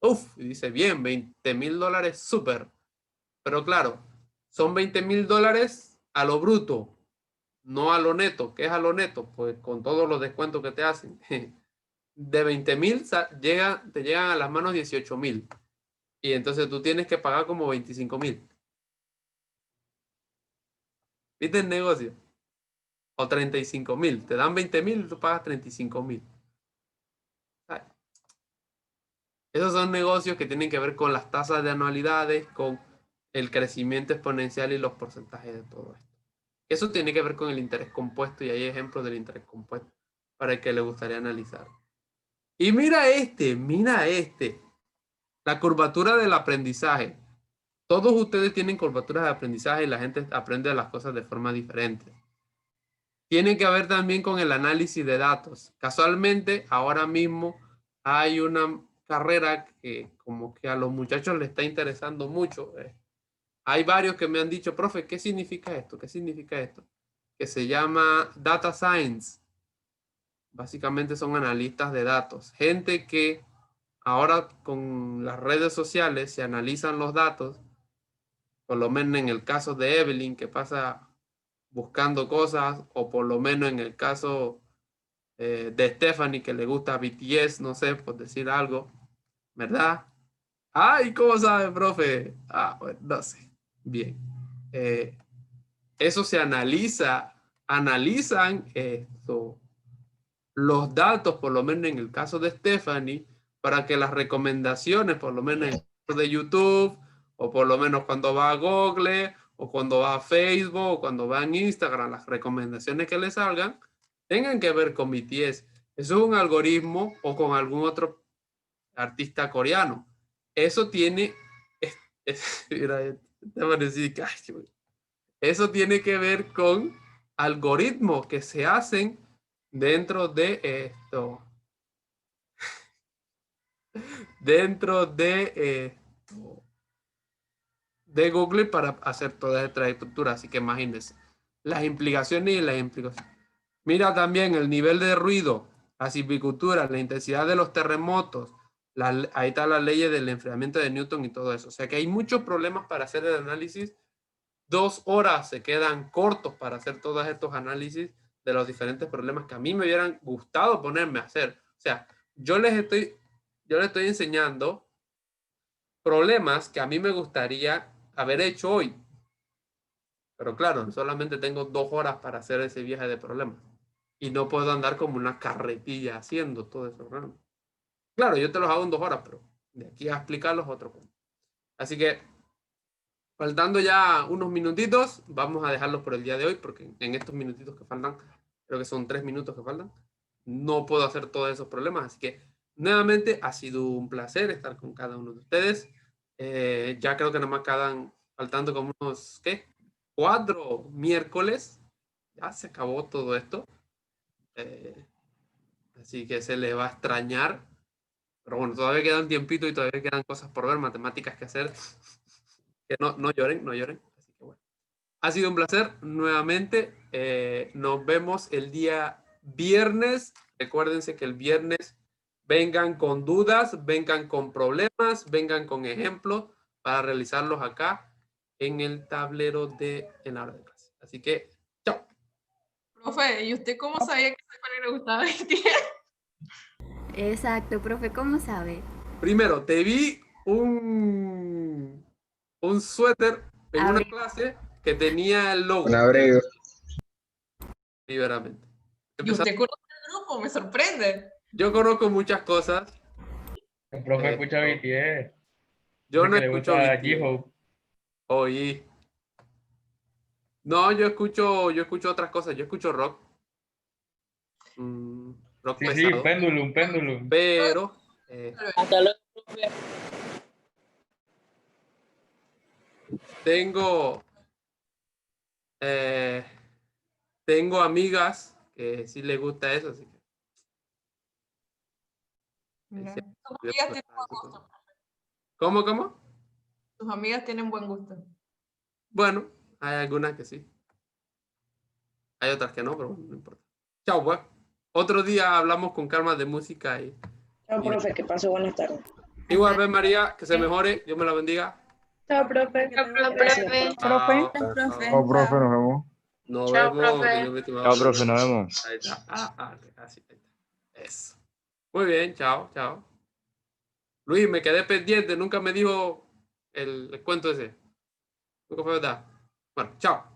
Uf, y dice bien, $20,000, súper. Pero claro, son $20,000 a lo bruto, no a lo neto. ¿Qué es a lo neto? Pues con todos los descuentos que te hacen. De 20,000 te llegan a las manos 18,000. Y entonces tú tienes que pagar como 25,000. ¿Viste el negocio? O 35,000. Te dan 20,000 y tú pagas 35,000. Esos son negocios que tienen que ver con las tasas de anualidades, con el crecimiento exponencial y los porcentajes de todo esto. Eso tiene que ver con el interés compuesto y hay ejemplos del interés compuesto para el que le gustaría analizar. Y mira este. La curvatura del aprendizaje. Todos ustedes tienen curvaturas de aprendizaje y la gente aprende las cosas de forma diferente. Tiene que ver también con el análisis de datos. Casualmente, ahora mismo hay una carrera que como que a los muchachos les está interesando mucho. Hay varios que me han dicho, profe, ¿qué significa esto? ¿Qué significa esto? Que se llama Data Science. Básicamente son analistas de datos. Gente que ahora con las redes sociales se analizan los datos, por lo menos en el caso de Evelyn, que pasa buscando cosas, o por lo menos en el caso de Stephanie, que le gusta BTS, no sé, por decir algo, ¿verdad? Ay, ¿cómo sabe, profe? Bueno, no sé. Bien. Eso se analizan los datos, por lo menos en el caso de Stephanie, para que las recomendaciones, por lo menos en el caso de YouTube, o por lo menos cuando va a Google, o cuando va a Facebook, o cuando va en Instagram, las recomendaciones que le salgan, tengan que ver con BTS. Eso es un algoritmo o con algún otro artista coreano. Eso tiene... Eso tiene que ver con algoritmos que se hacen dentro de esto. Dentro de Google para hacer toda esta estructura. Así que imagínense las implicaciones y las implicaciones. Mira también el nivel de ruido, la silvicultura, la intensidad de los terremotos. Ahí está la ley del enfriamiento de Newton y todo eso. O sea que hay muchos problemas para hacer el análisis. 2 horas se quedan cortos para hacer todos estos análisis de los diferentes problemas que a mí me hubieran gustado ponerme a hacer. O sea, yo les estoy enseñando problemas que a mí me gustaría haber hecho hoy. Pero claro, solamente tengo 2 horas para hacer ese viaje de problemas. Y no puedo andar como una carretilla haciendo todo eso. ¿No? Claro, yo te los hago en 2 horas, pero de aquí a explicarlos otro punto. Así que, faltando ya unos minutitos, vamos a dejarlos por el día de hoy, porque en estos minutitos que faltan, creo que son 3 minutos que faltan, no puedo hacer todos esos problemas. Así que, nuevamente, ha sido un placer estar con cada uno de ustedes. Ya creo que nada más quedan faltando como unos, ¿qué? 4 miércoles. Ya se acabó todo esto. Así que se le va a extrañar. Pero bueno, todavía queda un tiempito y todavía quedan cosas por ver, matemáticas que hacer. Que no lloren, no lloren. Así que bueno. Ha sido un placer nuevamente. Nos vemos el día viernes. Recuérdense que el viernes vengan con dudas, vengan con problemas, vengan con ejemplos para realizarlos acá en el tablero en la hora de clase. Así que, chao. Profe, ¿y usted cómo sabía que se le gustaba vestir? Exacto, profe, ¿cómo sabe? Primero, te vi un suéter en una clase que tenía el logo. Un abrigo. Liberamente. ¿Y usted conoce el grupo? Me sorprende. Yo conozco muchas cosas. El profe escucha BTS. Yo no le escucho gusta BTS. J-Hope. Oí. No, yo escucho otras cosas. Yo escucho rock. Rock Sí, pesado. sí, Pendulum. Pero Hasta luego, profe. tengo amigas que sí les gusta eso, así que. Mira, tus amigas tienen buen gusto. ¿Cómo? Tus amigas tienen buen gusto. Bueno, hay algunas que sí. Hay otras que no, pero bueno, no importa. Chao, pues. Otro día hablamos con calma de música y. Chao, profe, que pase buenas tardes. Igual, ves, María, que se mejore. Dios me la bendiga. Chao, profe. Gracias, Chao, Chao, profe, nos vemos. Nos Chao, vemos. profe. mi estimado. Chao, profe, nos vemos. Ahí está. Así, ahí está. Eso. Muy bien, chao. Luis, me quedé pendiente. Nunca me dijo el cuento ese. Nunca fue verdad. Bueno, chao.